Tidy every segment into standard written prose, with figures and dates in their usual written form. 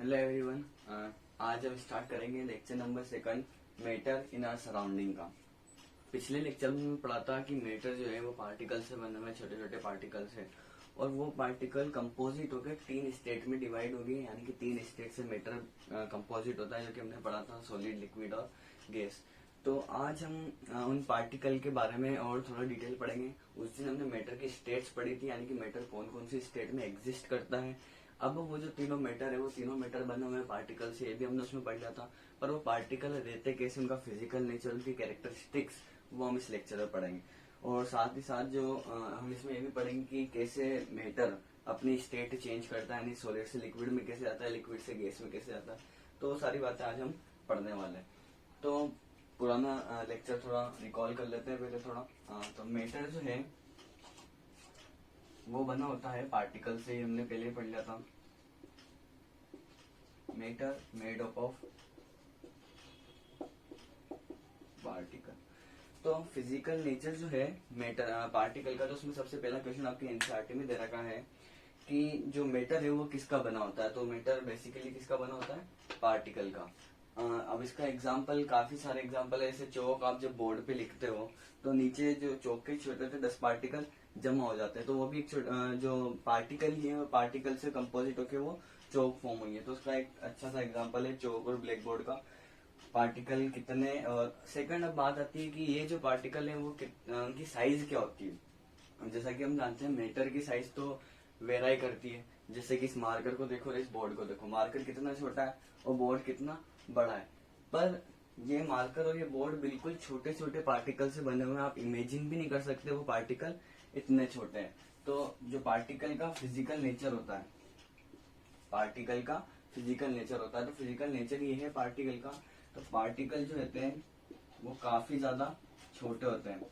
Hello everyone. आज हम start करेंगे lecture number 2 matter in our surrounding का। पिछले लेक्चर में पढ़ा था कि मैटर जो है वो पार्टिकल से बने हुए छोटे छोटे पार्टिकल्स है और वो पार्टिकल कंपोजिट होकर 3 स्टेट में डिवाइड हो गए, यानी कि 3 स्टेट से मैटर कंपोजिट होता है, जो कि हमने पढ़ा था सॉलिड, लिक्विड और गैस। तो आज हम उन पार्टिकल के बारे में और थोड़ा डिटेल पढ़ेंगे। उस दिन हमने मैटर की स्टेट्स पढ़ी थी, यानी कि मैटर कौन कौन सी स्टेट में एग्जिस्ट करता है। अब वो जो तीनों मैटर है वो तीनों मैटर बने हुए पार्टिकल से, ये भी हमने उसमें पढ़ लिया था। पर वो पार्टिकल रहते कैसे, उनका फिजिकल नेचर, उनकी कैरेक्टरिस्टिक्स, वो हम इस लेक्चर में पढ़ेंगे। और साथ ही साथ जो हम इसमें ये भी पढ़ेंगे कि कैसे मैटर अपनी स्टेट चेंज करता है, यानी सॉलिड से लिक्विड में कैसे आता है, लिक्विड से गैस में कैसे आता है। तो वो सारी बातें आज हम पढ़ने वाले हैं। तो पुराना लेक्चर थोड़ा रिकॉल कर लेते हैं पहले थोड़ा। तो मैटर जो है वो बना होता है पार्टिकल से, हमने पहले ही पढ़ लिया था। Matter made up of particle. तो फिजिकल नेचर जो है मैटर पार्टिकल का, तो उसमें सबसे पहला क्वेश्चन आपके एनसीईआरटी में दे रखा है कि जो मैटर है वो किसका बना होता है। तो मैटर बेसिकली किसका बना होता है, पार्टिकल का। अब इसका एग्जाम्पल, काफी सारे एग्जाम्पल है। ऐसे चौक आप जब बोर्ड पे लिखते हो तो नीचे जो चौक के छोटे छोटे 10 पार्टिकल जमा हो जाते हैं, तो वो भी एक जो पार्टिकल ही है वो पार्टिकल से कंपोजिट होकर वो चौक फॉर्म हुई है। तो उसका एक अच्छा सा एग्जाम्पल है चौक और ब्लैक बोर्ड का। पार्टिकल कितने, और सेकंड अब बात आती है कि ये जो पार्टिकल है वो उनकी साइज क्या होती है। जैसा कि हम जानते हैं मैटर की साइज तो वेराई करती है। जैसे कि इस मार्कर को देखो, इस बोर्ड को देखो, मार्कर कितना छोटा है और बोर्ड कितना बड़ा है। पर ये मार्कर और ये बोर्ड बिल्कुल छोटे छोटे पार्टिकल से बने हुए हैं। आप इमेजिन भी नहीं कर सकते वो पार्टिकल इतने छोटे हैं। तो जो पार्टिकल का फिजिकल नेचर होता है, पार्टिकल का फिजिकल नेचर होता है, तो फिजिकल नेचर ये है पार्टिकल का। तो पार्टिकल जो रहते हैं वो काफी ज्यादा छोटे होते हैं।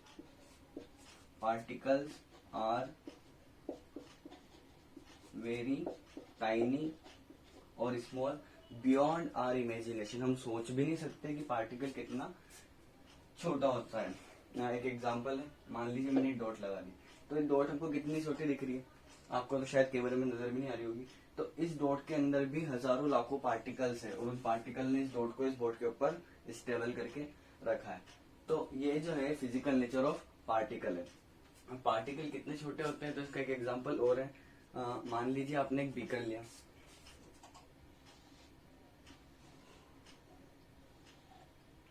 पार्टिकल्स आर वेरी टाइनी और स्मॉल बियॉन्ड आर इमेजिनेशन। हम सोच भी नहीं सकते कि पार्टिकल कितना छोटा होता है। यहाँ एक एग्जांपल है, मान लीजिए मैंने एक डॉट लगा दी, तो ये डॉट हमको कितनी छोटी दिख रही है, आपको तो शायद कैमरे में नजर भी नहीं आ रही होगी। तो इस डॉट के अंदर भी हजारों लाखों पार्टिकल्स है और उन पार्टिकल ने इस डॉट को इस बोर्ड के ऊपर स्टेबल करके रखा है। तो ये जो है फिजिकल नेचर ऑफ पार्टिकल है। पार्टिकल कितने छोटे होते हैं, तो इसका एक एग्जाम्पल और है। मान लीजिए आपने एक बीकर लिया,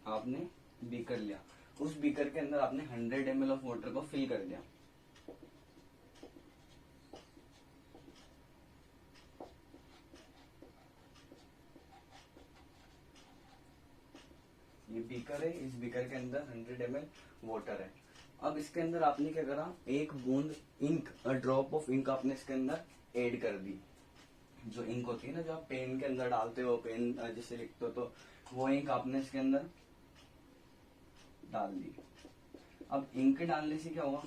आपने बीकर लिया, उस बीकर के अंदर आपने 100 ml ऑफ वाटर को फिल कर दिया। ये बीकर है, इस बीकर के अंदर 100 ml वाटर है। अब इसके अंदर आपने क्या करा, एक बूंद ink, a drop of ink आपने इसके अंदर ऐड कर दी। जो इंक होती है ना, जो आप पेन के अंदर डालते हो, पेन जिससे लिखते हो, तो वो इंक आपने इसके अंदर डाल दी। अब इंक डालने से क्या हुआ,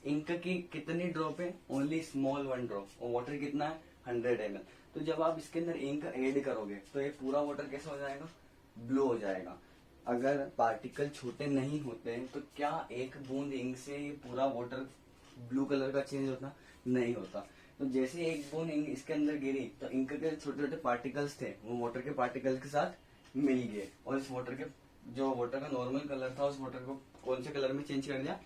इंक की कितनी ड्रॉप है, ओनली स्मॉल 1 ड्रॉप, और वाटर कितना है 100 ml। तो जब आप इसके अंदर इंक ऐड करोगे तो ये पूरा वाटर कैसा हो जाएगा, ब्लू हो जाएगा। अगर पार्टिकल छोटे नहीं होते तो क्या एक बूंद इंक से ये पूरा वाटर ब्लू कलर का चेंज होता, नहीं होता। तो जैसे एक बूंद इंक इसके अंदर गिरी तो इंक के छोटे छोटे पार्टिकल्स थे वो वाटर के पार्टिकल के साथ मिल गए, और इस वाटर के, जो वाटर का नॉर्मल कलर था, उस वाटर को कौन से कलर में चेंज कर दिया,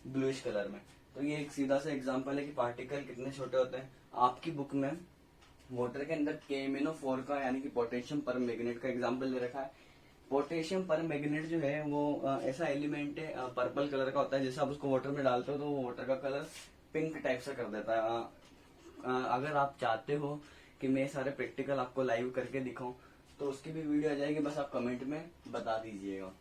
ब्लूइश कलर में। तो ये एक सीधा सा एग्जांपल है कि पार्टिकल कितने छोटे होते हैं। आपकी बुक में वाटर के अंदर KMnO4 का, यानी कि पोटेशियम पर मैग्नेट का एग्जांपल दे रखा है। पोटेशियम पर मैग्नेट जो है वो ऐसा एलिमेंट है, पर्पल कलर का होता है। जैसे आप उसको वाटर में डालते हो तो वो वाटर का कलर पिंक टाइप से कर देता है। अगर आप चाहते हो कि मैं सारे प्रैक्टिकल आपको लाइव करके दिखाऊं तो उसकी भी वीडियो आ जाएगी, बस आप कमेंट में बता दीजिएगा।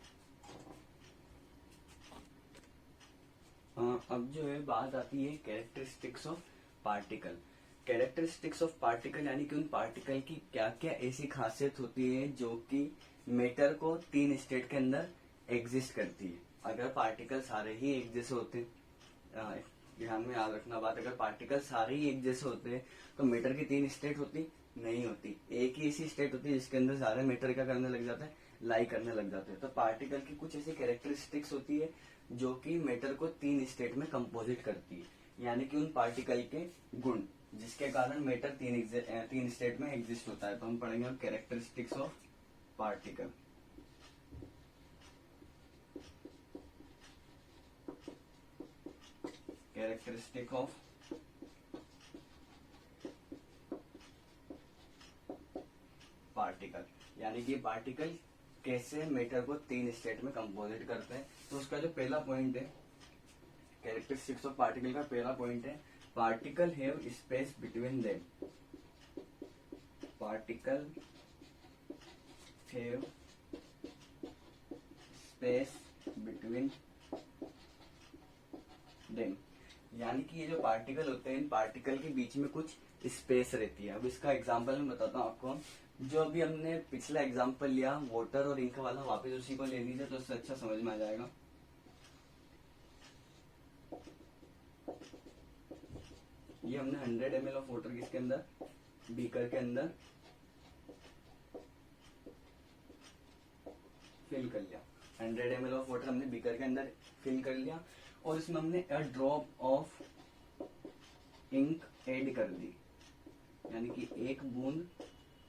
अब जो है बात आती है characteristics of particle. Characteristics of particle यानी कि उन पार्टिकल की क्या क्या ऐसी खासियत होती है जो कि मैटर को 3 स्टेट के अंदर एग्जिस्ट करती है। अगर पार्टिकल सारे ही एक जैसे होते, ध्यान में याद रखना बात, अगर पार्टिकल सारे ही एक जैसे होते तो मैटर की 3 स्टेट होती, नहीं होती। एक ही ऐसी स्टेट होती है जिसके अंदर सारे मैटर क्या करने लग जाता है, लाई करने लग जाते हैं। तो पार्टिकल की कुछ ऐसी कैरेक्टरिस्टिक्स होती है जो कि मैटर को 3 स्टेट में कंपोजिट करती है, यानी कि उन पार्टिकल के गुण। जिसके कारण मैटर तीन स्टेट में एग्जिस्ट होता है। तो हम पढ़ेंगे characteristics of particle. Characteristic of particle, यानी कि पार्टिकल कैसे मैटर को तीन स्टेट में कंपोजिट करते हैं। तो उसका जो पहला पॉइंट है, कैरेक्टरिस्टिक्स ऑफ पार्टिकल का पहला पॉइंट है, particle have space between them. Particle have space between them, यानी कि ये जो पार्टिकल होते हैं, इन पार्टिकल के बीच में कुछ स्पेस रहती है। अब इसका एग्जांपल मैं बताता हूँ आपको। जो अभी हमने पिछला एग्जांपल लिया वाटर और इंक वाला, वापस उसी को ले लीजिए तो उससे अच्छा समझ में आ जाएगा। ये हमने 100 ml ऑफ वाटर किसके अंदर, बीकर के अंदर फिल कर लिया। 100 ml ऑफ वाटर हमने बीकर के अंदर फिल कर लिया और इसमें हमने a drop of ink add कर दी, यानी कि एक बूंद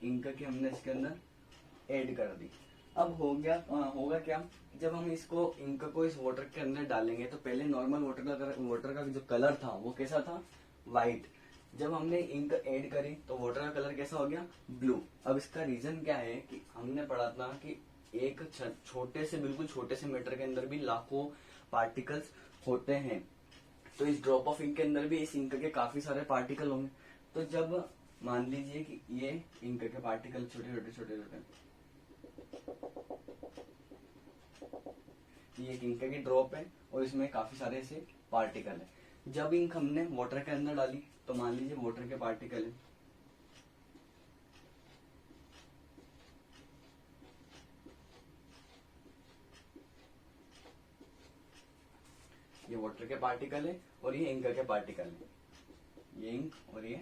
इंक की हमने इसके अंदर ऐड कर दी। अब होगा क्या, जब हम इसको इंक को इस वाटर के अंदर डालेंगे तो पहले नॉर्मल वाटर का जो कलर था वो कैसा था, व्हाइट। जब हमने इंक ऐड करी तो वाटर का कलर कैसा हो गया, ब्लू। अब इसका रीजन क्या है कि हमने पढ़ा था कि एक बिल्कुल छोटे से मैटर के अंदर भी लाखों पार्टिकल्स होते हैं। तो इस ड्रॉप ऑफ इंक के अंदर भी इस इंक के काफी सारे पार्टिकल होंगे। तो जब मान लीजिए कि ये इंक के पार्टिकल छोटे, ये एक इंक की ड्रॉप है और इसमें काफी सारे ऐसे पार्टिकल है। जब इंक हमने वाटर के अंदर डाली तो मान लीजिए वाटर के पार्टिकल है, ये वाटर के पार्टिकल है और ये इंक के पार्टिकल है, ये इंक और ये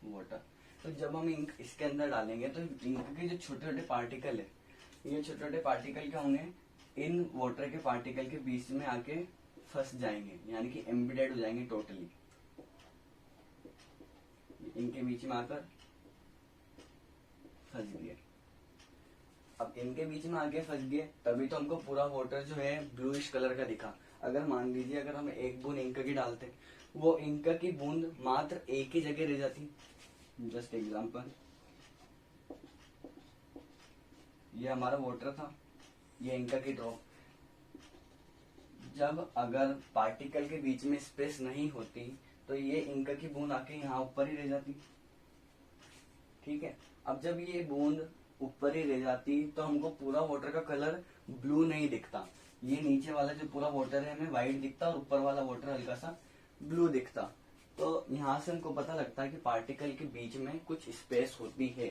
वाटर। तो जब हम इंक इसके अंदर डालेंगे तो इंक के जो छोटे छोटे पार्टिकल है, ये छोटे छोटे पार्टिकल क्या होंगे, इन वाटर के पार्टिकल के बीच में आके फंस जाएंगे, यानी कि एम्बेडेड हो जाएंगे टोटली। इनके बीच में आकर फंस गए। अब इनके बीच में आके फंस गए तभी तो हमको पूरा वाटर जो है ब्लूइश कलर का दिखा। अगर मान लीजिए अगर हम एक बूंद इंक की डालते, वो इंक की बूंद मात्र एक ही जगह रह जाती। जस्ट एग्जांपल, ये हमारा वाटर था, ये इंक की ड्रॉप। जब अगर पार्टिकल के बीच में स्पेस नहीं होती तो ये इंक की बूंद आके यहाँ ऊपर ही रह जाती, ठीक है। अब जब ये बूंद ऊपर ही रह जाती तो हमको पूरा वाटर का कलर ब्लू नहीं दिखता, ये नीचे वाला जो पूरा वाटर है हमें व्हाइट दिखता और ऊपर वाला वाटर हल्का सा ब्लू दिखता। तो यहाँ से हमको पता लगता है कि पार्टिकल के बीच में कुछ स्पेस होती है,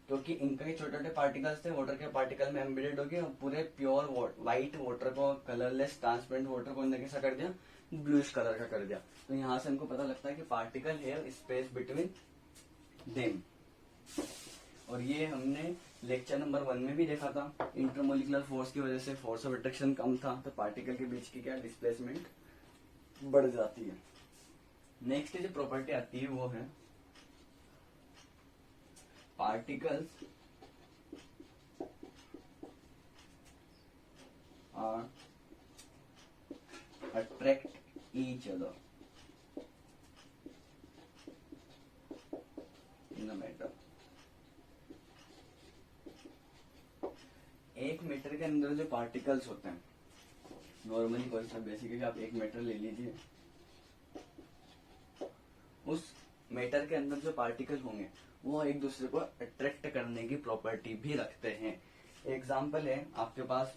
क्योंकि इनका के छोटे छोटे पार्टिकल्स थे वाटर के पार्टिकल में एम्बेडेड हो गए और पूरे प्योर व्हाइट वाटर को, कलरलेस ट्रांसपेरेंट वाटर को इन्होंने कैसा कर दिया, ब्लूइश कलर का कर दिया। तो यहाँ से हमको पता लगता है कि particle have space between them. और ये हमने लेक्चर नंबर 1 में भी देखा था, इंटरमोलिकुलर फोर्स की वजह से फोर्स ऑफ अट्रैक्शन कम था तो पार्टिकल के बीच की क्या डिस्प्लेसमेंट बढ़ जाती है। नेक्स्ट जो प्रॉपर्टी आती है वो है particles are attract each other in a matter. एक मैटर के अंदर जो पार्टिकल्स होते हैं, नॉर्मली कोई सा बेसिकली आप एक मैटर ले लीजिए, उस मैटर के अंदर जो पार्टिकल होंगे वो एक दूसरे को अट्रैक्ट करने की प्रॉपर्टी भी रखते हैं। एग्जाम्पल है आपके पास,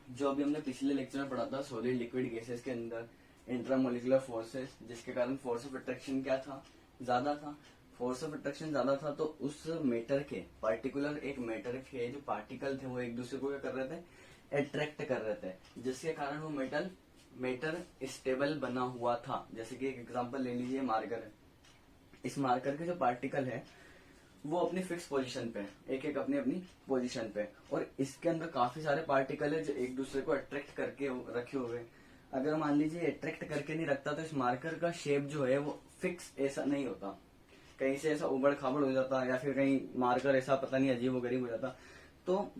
जो अभी हमने पिछले लेक्चर में पढ़ा था, सॉलिड लिक्विड गैसेस के अंदर इंट्रामोलिकुलर फोर्सेस, जिसके कारण फोर्स ऑफ अट्रैक्शन क्या था, ज्यादा था। फोर्स ऑफ अट्रैक्शन ज्यादा था तो उस मैटर के, पर्टिकुलर एक मैटर के जो पार्टिकल थे वो एक दूसरे को क्या कर रहे थे, अट्रैक्ट कर रहे थे, जिसके कारण वो मैटर स्टेबल बना हुआ था। जैसे कि एक एग्जांपल ले लीजिए, मार्कर है, इस मार्कर के जो पार्टिकल है वो अपनी फिक्स पोजीशन पे, एक एक अपनी अपनी पोजीशन पे, और इसके अंदर काफी सारे पार्टिकल है जो एक दूसरे को अट्रैक्ट करके रखे हुए। अगर मान लीजिए अट्रैक्ट करके नहीं रखता तो इस मार्कर का शेप जो है वो फिक्स ऐसा नहीं होता, कहीं से ऐसा उबड़ खाबड़ हो जाता या फिर कहीं मार्कर ऐसा पता नहीं अजीब गरीब हो जाता। तो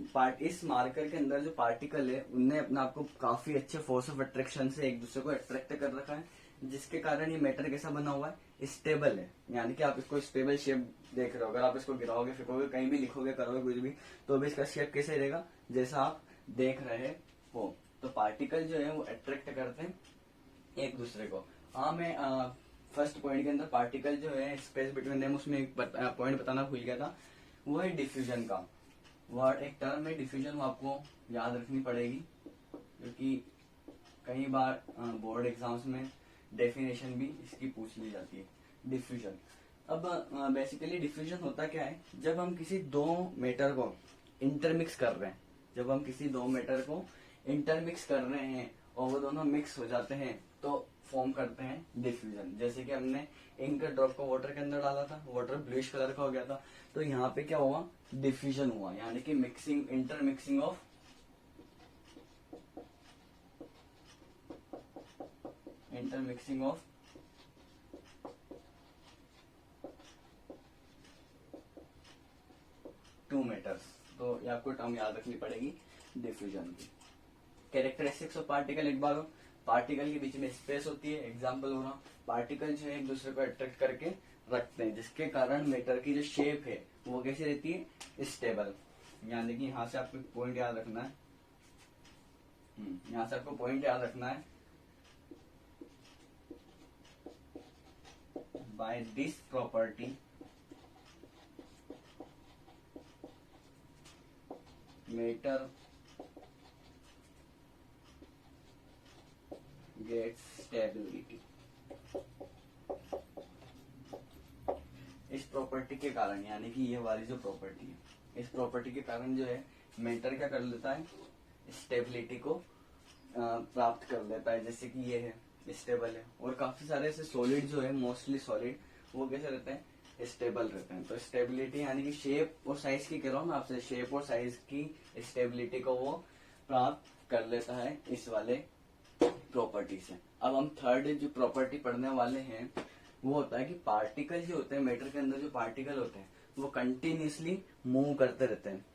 इस मार्कर के अंदर जो पार्टिकल है उनने अपने आप को काफी अच्छे फोर्स ऑफ अट्रैक्शन से एक दूसरे को अट्रैक्ट कर रखा है, जिसके कारण ये मैटर कैसा बना हुआ है, स्टेबल है। यानी कि आप इसको स्टेबल शेप देख रहे हो, अगर आप इसको गिराओगे फेंकोगे कहीं भी लिखोगे करोगे कुछ भी तो भी इसका शेप कैसे रहेगा, जैसा आप देख रहे हो। तो पार्टिकल जो है वो अट्रैक्ट करते हैं एक दूसरे को। हाँ, मैं फर्स्ट पॉइंट के अंदर पार्टिकल जो है स्पेस बिटवीन देम उसमें एक पॉइंट बताना भूल गया था, वो है डिफ्यूजन का। वर्ड एक टर्म है डिफ्यूजन, वो आपको याद रखनी पड़ेगी क्योंकि कई बार बोर्ड एग्जाम्स में डेफिनेशन भी इसकी पूछ ली जाती है, डिफ्यूजन। अब बेसिकली डिफ्यूजन होता क्या है, जब हम किसी दो मैटर को इंटरमिक्स कर रहे हैं, जब हम किसी दो मैटर को इंटरमिक्स कर रहे हैं और वो दोनों मिक्स हो जाते हैं तो फॉर्म करते हैं डिफ्यूजन। जैसे कि हमने इंक ड्रॉप को वाटर के अंदर डाला था, वाटर ब्लूइश कलर का हो गया था, तो यहाँ पे क्या हुआ, डिफ्यूजन हुआ, यानी कि mixing, intermixing of two matters. तो ये आपको टर्म याद रखनी पड़ेगी डिफ्यूजन की। कैरेक्टरिस्टिक्स ऑफ पार्टिकल एक बार हो, पार्टिकल के बीच में स्पेस होती है, एग्जाम्पल हो रहा, पार्टिकल जो है एक दूसरे को अट्रैक्ट करके रखते हैं, जिसके कारण मैटर की जो शेप है वो कैसी रहती है, स्टेबल। यानी कि यहाँ से आपको पॉइंट याद रखना है, यहाँ से आपको पॉइंट याद रखना है, by this property matter gets stability. इस प्रॉपर्टी के कारण, यानी कि ये वाली जो प्रॉपर्टी है, इस प्रॉपर्टी के कारण जो है मैटर क्या कर लेता है, स्टेबिलिटी को प्राप्त कर लेता है। जैसे कि ये है स्टेबल है, और काफी सारे ऐसे सॉलिड जो है, मोस्टली सॉलिड, वो कैसे रहते हैं, स्टेबल रहते हैं। तो स्टेबिलिटी यानी कि शेप और साइज की कह रहा हूँ मैं आपसे, शेप और साइज की स्टेबिलिटी को वो प्राप्त कर लेता है इस वाले प्रॉपर्टी से। अब हम थर्ड जो प्रॉपर्टी पढ़ने वाले हैं वो होता है कि पार्टिकल जो होते हैं, मैटर के अंदर जो पार्टिकल होते हैं वो कंटिन्यूसली मूव करते रहते हैं।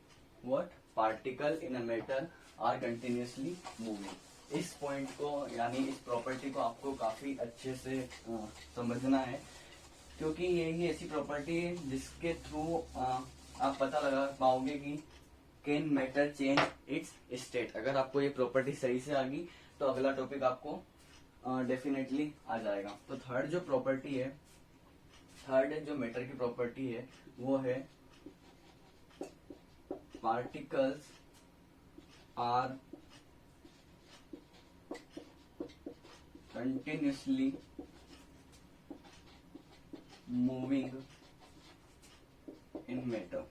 What, particle in a matter are continuously moving. इस पॉइंट को यानी इस प्रॉपर्टी को आपको काफी अच्छे से समझना है, क्योंकि यही ऐसी प्रॉपर्टी है जिसके थ्रू आप पता लगा पाओगे कि can matter change it's state. अगर आपको ये प्रॉपर्टी सही से आ गई तो अगला टॉपिक आपको डेफिनेटली आ जाएगा। तो थर्ड जो प्रॉपर्टी है, थर्ड जो मैटर की प्रॉपर्टी है वो है particles are continuously moving in matter.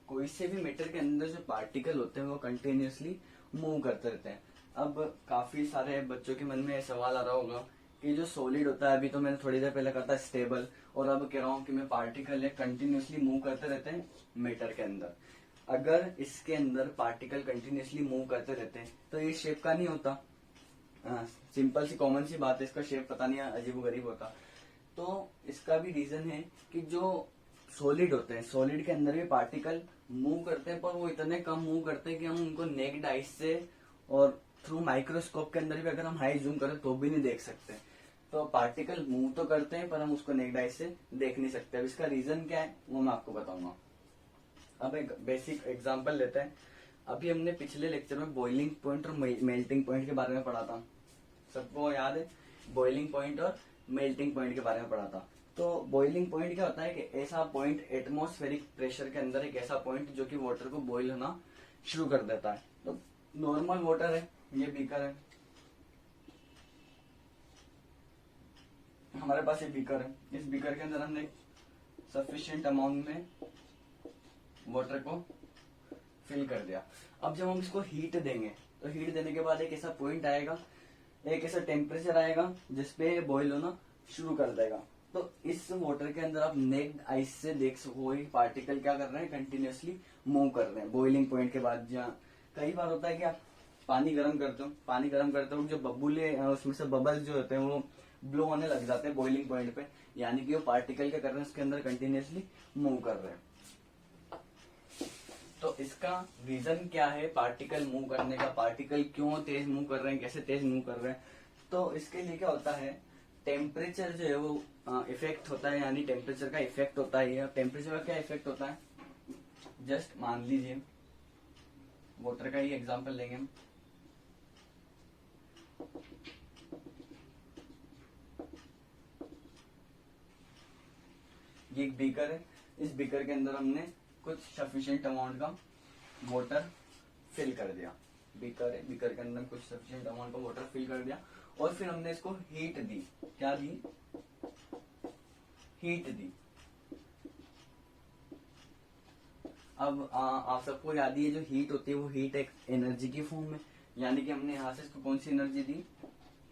कोई से भी मैटर के अंदर जो पार्टिकल होते हैं वो कंटिन्यूसली मूव करते रहते हैं। अब काफी सारे बच्चों के मन में सवाल आ रहा होगा कि जो सॉलिड होता है, अभी तो मैंने थोड़ी देर पहले कहा था स्टेबल, और अब कह रहा हूँ कि मैं पार्टिकल है कंटिन्यूसली मूव करते रहते हैं मैटर के अंदर। अगर इसके अंदर पार्टिकल कंटिन्यूसली मूव करते रहते हैं तो ये शेप का नहीं होता। सिंपल सी कॉमन सी बात है, इसका शेप पता नहीं अजीब गरीब होता। तो इसका भी रीजन है कि जो सॉलिड होते हैं, सॉलिड के अंदर भी पार्टिकल मूव करते हैं, पर वो इतने कम मूव करते हैं कि हम उनको नेक्ड आइज से और थ्रू माइक्रोस्कोप के अंदर भी अगर हम हाई जूम करें तो भी नहीं देख सकते। तो पार्टिकल मूव तो करते हैं पर हम उसको नेक्ड आइज से देख नहीं सकते। अब इसका रीजन क्या है वो मैं आपको बताऊंगा। अब एक बेसिक एग्जांपल लेते हैं। अभी हमने पिछले लेक्चर में बॉइलिंग पॉइंट और मेल्टिंग पॉइंट के बारे में पढ़ा था, सबको याद है, बॉइलिंग पॉइंट और मेल्टिंग पॉइंट के बारे में पढ़ा था। तो बॉइलिंग पॉइंट क्या होता है कि ऐसा पॉइंट एटमॉस्फेरिक प्रेशर के अंदर एक ऐसा पॉइंट जो कि वाटर को बॉइल होना शुरू कर देता है। तो नॉर्मल वाटर है, ये बीकर है, हमारे पास ये बीकर है, इस बीकर के अंदर हमने सफिशिएंट अमाउंट में वाटर को फिल कर दिया। अब जब हम इसको हीट देंगे तो हीट देने के बाद एक ऐसा पॉइंट आएगा, एक ऐसा टेम्परेचर आएगा जिसपे बॉइल होना शुरू कर देगा। तो इस वाटर के अंदर आप नेक्ड आइस से देख सकोगे पार्टिकल क्या कर रहे हैं, कंटिन्यूसली मूव कर रहे हैं बॉइलिंग पॉइंट के बाद। जहाँ कई बार होता है क्या पानी गर्म करते हो जो बबूले उसमें से बबल्स जो होते हैं वो ब्लो होने लग जाते हैं बॉइलिंग पॉइंट पे, यानी कि वो पार्टिकल क्या कर रहे हैं उसके अंदर कंटिन्यूसली मूव कर रहे हैं। तो इसका रीजन क्या है पार्टिकल मूव करने का, पार्टिकल क्यों तेज मूव कर रहे हैं, कैसे तेज मूव कर रहे हैं। तो इसके लिए क्या होता है, टेम्परेचर जो है वो इफेक्ट होता है, यानी टेम्परेचर का इफेक्ट होता है। टेम्परेचर का क्या इफेक्ट होता है, जस्ट मान लीजिए वाटर का ही एग्जांपल लेंगे हम। ये एक बीकर है, इस बीकर के अंदर हमने कुछ सफिशिएंट अमाउंट का वाटर फिल कर दिया। बीकर है, बीकर के अंदर कुछ सफिशिएंट अमाउंट का वाटर फिल कर दिया और फिर हमने इसको हीट दी। क्या दी, हीट दी। अब आप सबको याद है जो हीट होती है वो हीट एक एनर्जी की फॉर्म में, यानी कि हमने यहां से इसको कौन सी एनर्जी दी,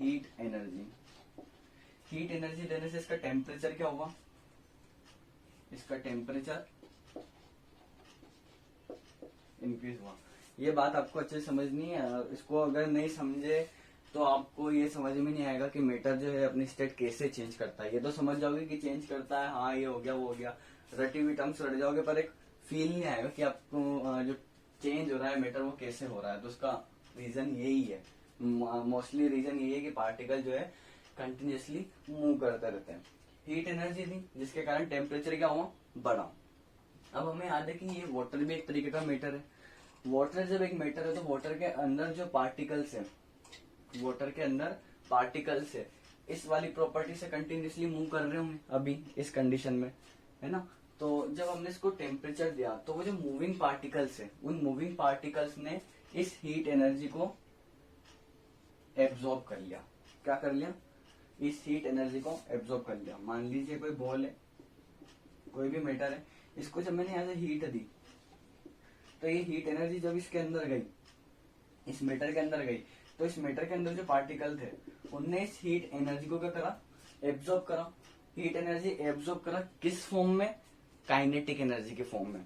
हीट एनर्जी। हीट एनर्जी देने से इसका टेम्परेचर क्या हुआ, इसका टेम्परेचर इंक्रीज हुआ। ये बात आपको अच्छे से समझनी है, इसको अगर नहीं समझे तो आपको ये समझ में नहीं आएगा कि मैटर जो है अपनी स्टेट कैसे चेंज करता है। ये तो समझ जाओगे कि चेंज करता है, हाँ ये हो गया वो हो गया, रटी हुई टर्म्स रट जाओगे, पर एक फील नहीं आएगा कि आपको जो चेंज हो रहा है मैटर वो कैसे हो रहा है। तो उसका रीजन यही है, मोस्टली रीजन यही है कि पार्टिकल जो है कंटिन्यूसली मूव करते रहते हैं। हीट एनर्जी दी जिसके कारण टेम्परेचर क्या हुआ, बढ़ा। अब हमें याद है कि ये वाटर भी एक तरीके का मैटर है। वाटर जब एक मैटर है तो वाटर के अंदर जो पार्टिकल्स है, वाटर के अंदर पार्टिकल्स है, इस वाली प्रॉपर्टी से कंटिन्यूसली मूव कर रहे होंगे अभी इस कंडीशन में, है ना। तो जब हमने इसको टेम्परेचर दिया तो वो जो मूविंग पार्टिकल्स है, उन मूविंग पार्टिकल्स ने इस हीट एनर्जी को एब्जॉर्ब कर लिया। क्या कर लिया, इस हीट एनर्जी को एब्जॉर्ब कर लिया। मान लीजिए कोई बॉल है, कोई भी मैटर है, इसको जब मैंने यहाँ से हीट दी तो ये हीट एनर्जी जब इसके अंदर गई, इस मैटर के अंदर गई, तो इस मैटर के अंदर जो पार्टिकल थे उनने इस हीट एनर्जी को क्या करा, एब्जॉर्ब करा। हीट एनर्जी एब्जॉर्ब करा किस फॉर्म में, काइनेटिक एनर्जी के फॉर्म में।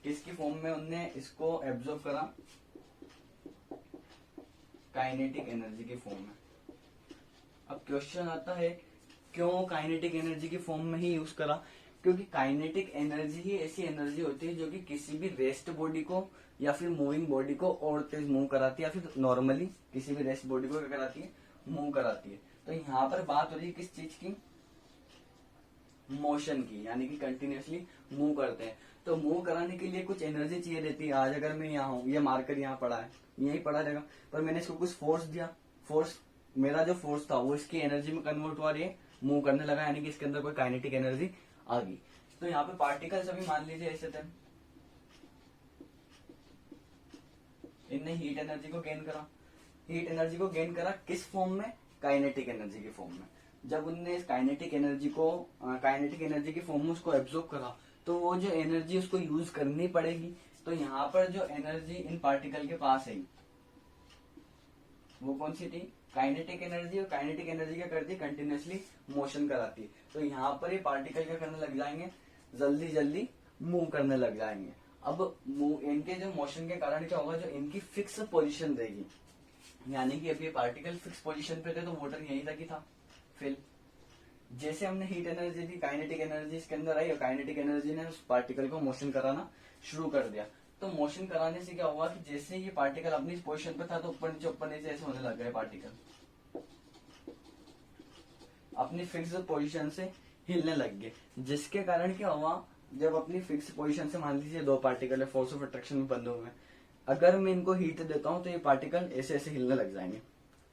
किसकी फॉर्म में उनने इसको एब्जॉर्ब करा, काइनेटिक एनर्जी की फॉर्म में। अब क्वेश्चन आता है क्यों काइनेटिक एनर्जी की फॉर्म में ही यूज करा, क्योंकि काइनेटिक एनर्जी ही ऐसी एनर्जी होती है जो कि किसी भी रेस्ट बॉडी को या फिर मूविंग बॉडी को और तेज मूव कराती है, या फिर नॉर्मली किसी भी रेस्ट बॉडी को क्या कराती है, मूव कराती है। तो यहाँ पर बात हो रही है किस चीज की, मोशन की, यानी कि कंटिन्यूसली मूव करते हैं। तो मूव कराने के लिए कुछ एनर्जी चाहिए रहती है। आज अगर मैं यहाँ हूँ, ये मार्कर यहाँ पड़ा है, यही पड़ा रहेगा, पर मैंने इसको कुछ फोर्स दिया, फोर्स, मेरा जो फोर्स था वो इसकी एनर्जी में कन्वर्ट हुआ, ये मूव करने लगा, यानी कि इसके अंदर कोई काइनेटिक एनर्जी आ गई। तो यहाँ पे पार्टिकल्स अभी मान लीजिए ऐसे थे, इनने हीट एनर्जी को गेन करा। हीट एनर्जी को गेन करा किस फॉर्म में, काइनेटिक एनर्जी के फॉर्म में। जब उनने इस काइनेटिक एनर्जी की फॉर्म में उसको एब्जॉर्ब करा, तो वो जो एनर्जी उसको यूज करनी पड़ेगी। तो यहाँ पर जो एनर्जी इन पार्टिकल के पास है वो कौन सी थी, काइनेटिक एनर्जी। और काइनेटिक एनर्जी क्या करती है, कंटिन्यूसली मोशन कराती है। तो यहाँ पर ये पार्टिकल क्या करने लग जाएंगे, जल्दी जल्दी मूव करने लग जाएंगे। अब इनके जो मोशन के कारण क्या होगा, जो इनकी फिक्स पोजीशन रहेगी, यानी कि अभी ये पार्टिकल फिक्स पोजीशन पे थे तो वाटर यहीं तक ही था। फिर जैसे हमने हीट एनर्जी दी, काइनेटिक एनर्जी इसके अंदर आई और काइनेटिक एनर्जी ने उस पार्टिकल को मोशन कराना शुरू कर दिया। तो मोशन कराने से क्या हुआ कि जैसे ये पार्टिकल अपनी पोजीशन पे था तो ऊपर नीचे ऐसे होने लग गए, पार्टिकल अपनी फिक्स पोजीशन से हिलने लग गए। जिसके कारण क्या हुआ, जब अपनी फिक्स पोजीशन से, मान लीजिए दो पार्टिकल है, फोर्स ऑफ अट्रैक्शन में बंधे हुए हैं, अगर मैं इनको हीट देता हूं तो ये पार्टिकल ऐसे ऐसे हिलने लग जाएंगे।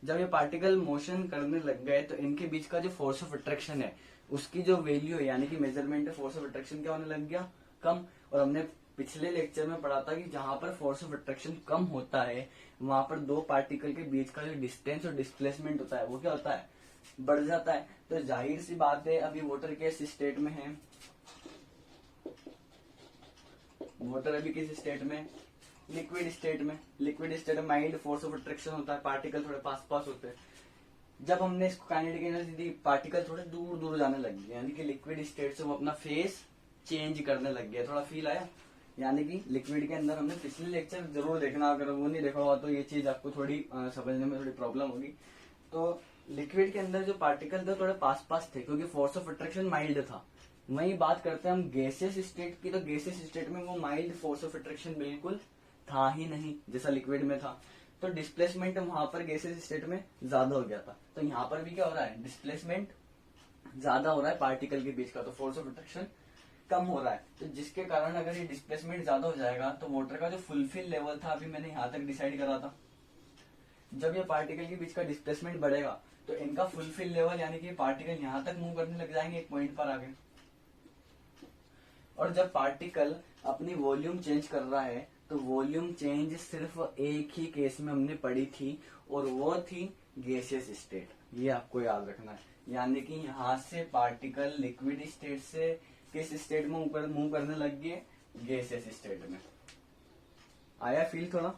जब ये पार्टिकल मोशन करने लग गए तो इनके बीच का जो फोर्स ऑफ अट्रैक्शन है उसकी जो वैल्यू है, यानी कि मेजरमेंट है, फोर्स ऑफ अट्रैक्शन क्या होने लग गया, कम। और हमने पिछले लेक्चर में पढ़ा था कि जहां पर फोर्स ऑफ अट्रैक्शन कम होता है वहां पर दो पार्टिकल के बीच का जो डिस्टेंस और डिस्प्लेसमेंट होता है वो क्या होता है, बढ़ जाता है। तो जाहिर सी बात है अभी वाटर किस स्टेट में है, वाटर अभी किस स्टेट में, लिक्विड स्टेट में। लिक्विड स्टेट में माइल्ड फोर्स ऑफ अट्रैक्शन होता है, पार्टिकल थोड़े पास पास होते हैं। जब हमने इसको काइनेटिक एनर्जी दी, पार्टिकल थोड़े दूर दूर जाने लग गए, यानी कि लिक्विड स्टेट से वो अपना फेस चेंज करने लग गया। थोड़ा फील आया, यानी कि लिक्विड के अंदर हमने पिछले लेक्चर जरूर देखना, अगर वो नहीं देखा हुआ तो ये चीज आपको थोड़ी समझने में थोड़ी प्रॉब्लम होगी। तो लिक्विड के अंदर जो पार्टिकल थे थोड़े पास पास थे क्योंकि फोर्स ऑफ अट्रैक्शन माइल्ड था। वही बात करते हैं हम गैसियस स्टेट की, तो गैसियस स्टेट में वो माइल्ड फोर्स ऑफ अट्रैक्शन बिल्कुल था ही नहीं जैसा लिक्विड में था। तो डिस्प्लेसमेंट वहां पर गैसियस स्टेट में ज्यादा हो गया था। तो यहाँ पर भी क्या हो रहा है, डिस्प्लेसमेंट ज्यादा हो रहा है पार्टिकल के बीच का, तो फोर्स ऑफ अट्रैक्शन कम हो रहा है। तो जिसके कारण अगर ये डिस्प्लेसमेंट ज्यादा हो जाएगा तो वाटर का जो फुलफिल लेवल था अभी मैंने यहाँ तक डिसाइड करा था, जब ये पार्टिकल के बीच का डिस्प्लेसमेंट बढ़ेगा तो इनका फुलफिल लेवल यानी कि पार्टिकल यहाँ तक मूव करने लग जाएंगे एक पॉइंट पर आगे। और जब पार्टिकल अपनी वॉल्यूम चेंज कर रहा है तो वॉल्यूम चेंज सिर्फ एक ही केस में हमने पढ़ी थी और वो थी गैसियस स्टेट। ये आपको याद रखना है, यानी कि यहाँ से पार्टिकल लिक्विड स्टेट से किस स्टेट में मूव करने लग गए, गैसियस स्टेट में। आया फील थोड़ा,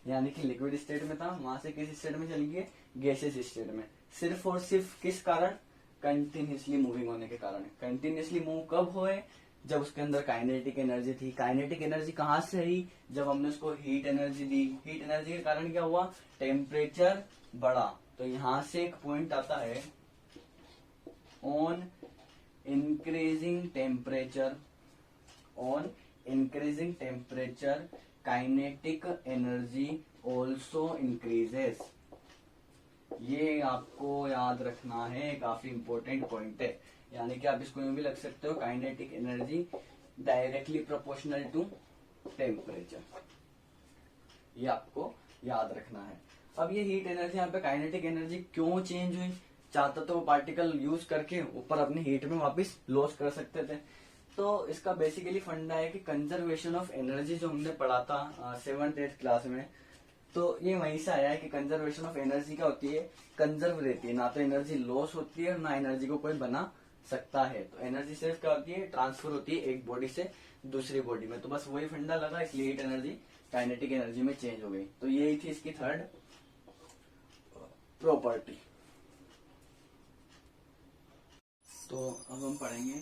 यानी कि लिक्विड स्टेट में था वहां से किस स्टेट में चल गए, गैसियस स्टेट में। सिर्फ और सिर्फ किस कारण, कंटिन्यूसली मूविंग होने के कारण। कंटिन्यूसली मूव कब हुए, जब उसके अंदर काइनेटिक एनर्जी थी। काइनेटिक एनर्जी कहाँ से आई, जब हमने उसको हीट एनर्जी दी। हीट एनर्जी के कारण क्या हुआ, टेम्परेचर बढ़ा। तो यहां से एक पॉइंट आता है, on increasing temperature, on increasing temperature kinetic energy also increases. ये आपको याद रखना है, काफी इंपॉर्टेंट पॉइंट है। यानी कि आप इसको यूं भी लग सकते हो, kinetic energy directly proportional to temperature. ये आपको याद रखना है। अब ये हीट एनर्जी यहाँ पे काइनेटिक एनर्जी क्यों चेंज हुई, चाहता तो वो पार्टिकल यूज करके ऊपर अपनी हीट में वापस लॉस कर सकते थे। तो इसका बेसिकली फंडा है कि कंजर्वेशन ऑफ एनर्जी जो हमने पढ़ा था 7th 8th क्लास में, तो ये वहीं से आया है कि कंजर्वेशन ऑफ एनर्जी क्या होती है, कंजर्व रहती है, ना तो एनर्जी लॉस होती है ना एनर्जी को कोई बना सकता है। तो एनर्जी सिर्फ क्या होती है, ट्रांसफर होती है एक बॉडी से दूसरी बॉडी में। तो बस वही फंडा लगा, इसलिए हीट एनर्जी काइनेटिक एनर्जी में चेंज हो गई। तो यही थी इसकी थर्ड प्रॉपर्टी। तो अब हम पढ़ेंगे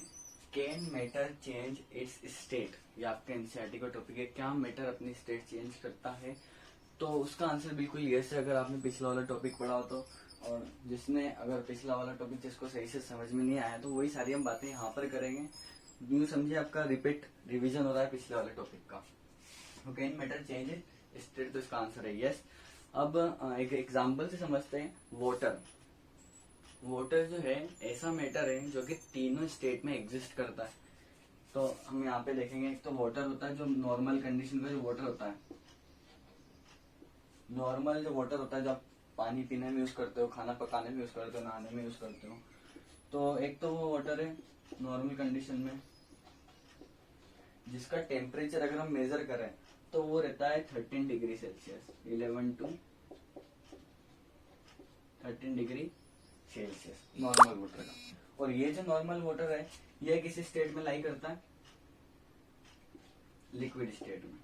can matter change it's state. ये आपका एनसीईआरटी का टॉपिक है, क्या मैटर अपनी स्टेट चेंज करता है। तो उसका आंसर बिल्कुल यस है, अगर आपने पिछला वाला टॉपिक पढ़ा हो तो। और जिसने अगर पिछला वाला टॉपिक जिसको सही से समझ में नहीं आया तो वही सारी हम बातें यहाँ पर करेंगे। यूं समझिए आपका रिपीट रिवीजन हो रहा है पिछले वाले टॉपिक का। Can matter change it state, तो इसका आंसर है यस। अब एक एग्जाम्पल से समझते हैं, वाटर। वाटर जो है ऐसा मैटर है जो कि तीनों स्टेट में एग्जिस्ट करता है। तो हम यहाँ पे देखेंगे, एक तो वाटर होता है जो नॉर्मल कंडीशन में जो वाटर होता है, नॉर्मल जो वाटर होता है जो आप पानी पीने में यूज करते हो, खाना पकाने में यूज करते हो, नहाने में यूज करते हो। तो एक तो वो वाटर है नॉर्मल कंडीशन में जिसका टेम्परेचर अगर हम मेजर करें तो वो रहता है 13 degree Celsius, 11 to 13 degree Celsius normal water का। और ये जो नॉर्मल वाटर है ये किस स्टेट में लाई करता है, लिक्विड स्टेट में।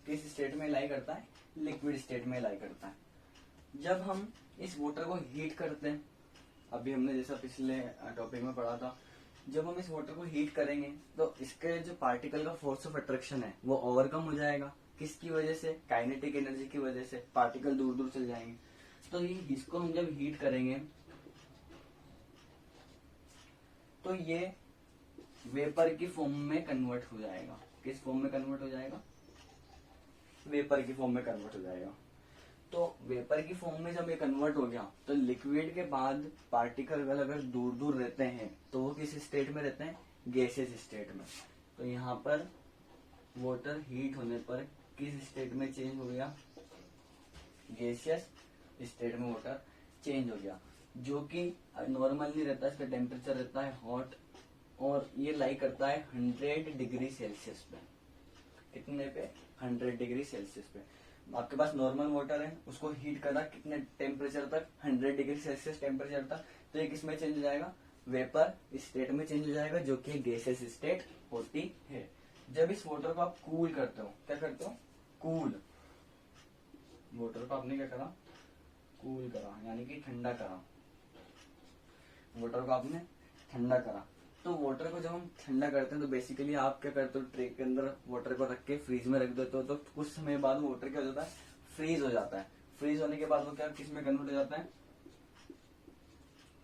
किस स्टेट में लाई करता है, लिक्विड स्टेट में लाई करता है। जब हम इस वाटर को हीट करते हैं, अभी हमने जैसा पिछले टॉपिक में पढ़ा था, जब हम इस वाटर को हीट करेंगे तो इसके जो पार्टिकल का फोर्स ऑफ अट्रैक्शन है वो ओवरकम हो जाएगा। किसकी वजह से, काइनेटिक एनर्जी की वजह से। पार्टिकल दूर दूर चल जाएंगे। तो इसको हम जब हीट करेंगे तो ये वेपर की फॉर्म में कन्वर्ट हो जाएगा। किस फॉर्म में कन्वर्ट हो जाएगा, वेपर की फॉर्म में कन्वर्ट हो जाएगा। तो वेपर की फॉर्म में जब ये कन्वर्ट हो गया तो लिक्विड के बाद पार्टिकल अगर दूर दूर रहते हैं तो वो किस स्टेट में रहते हैं, गैसियस स्टेट में। तो यहाँ पर वाटर हीट होने पर किस स्टेट में चेंज हो गया, गैसियस स्टेट में वाटर चेंज हो गया, जो कि नॉर्मल नहीं रहता, इसका टेम्परेचर रहता है हॉट। और ये लाई करता है 100 डिग्री सेल्सियस पे। कितने पे, 100 डिग्री सेल्सियस पे। आपके पास नॉर्मल वाटर है, उसको हीट करा कितने टेम्परेचर तक, 100 डिग्री सेल्सियस टेम्परेचर तक। तो ये किसमें चेंज हो जाएगा, वेपर स्टेट में चेंज हो जाएगा, जो कि गैसियस स्टेट होती है। जब इस वाटर को आप कूल करते हो, क्या करते हो, कूल, वाटर को आपने क्या करा, कूल करा, यानी कि ठंडा करा। वाटर को आपने ठंडा करा तो वाटर को जब हम ठंडा करते हैं तो बेसिकली आप क्या करते हो, ट्रे के अंदर वाटर को रख के फ्रीज में रख देते हो, तो कुछ समय बाद वाटर क्या हो जाता है, फ्रीज हो जाता है। फ्रीज होने के बाद वो क्या किस में कन्वर्ट हो जाता है,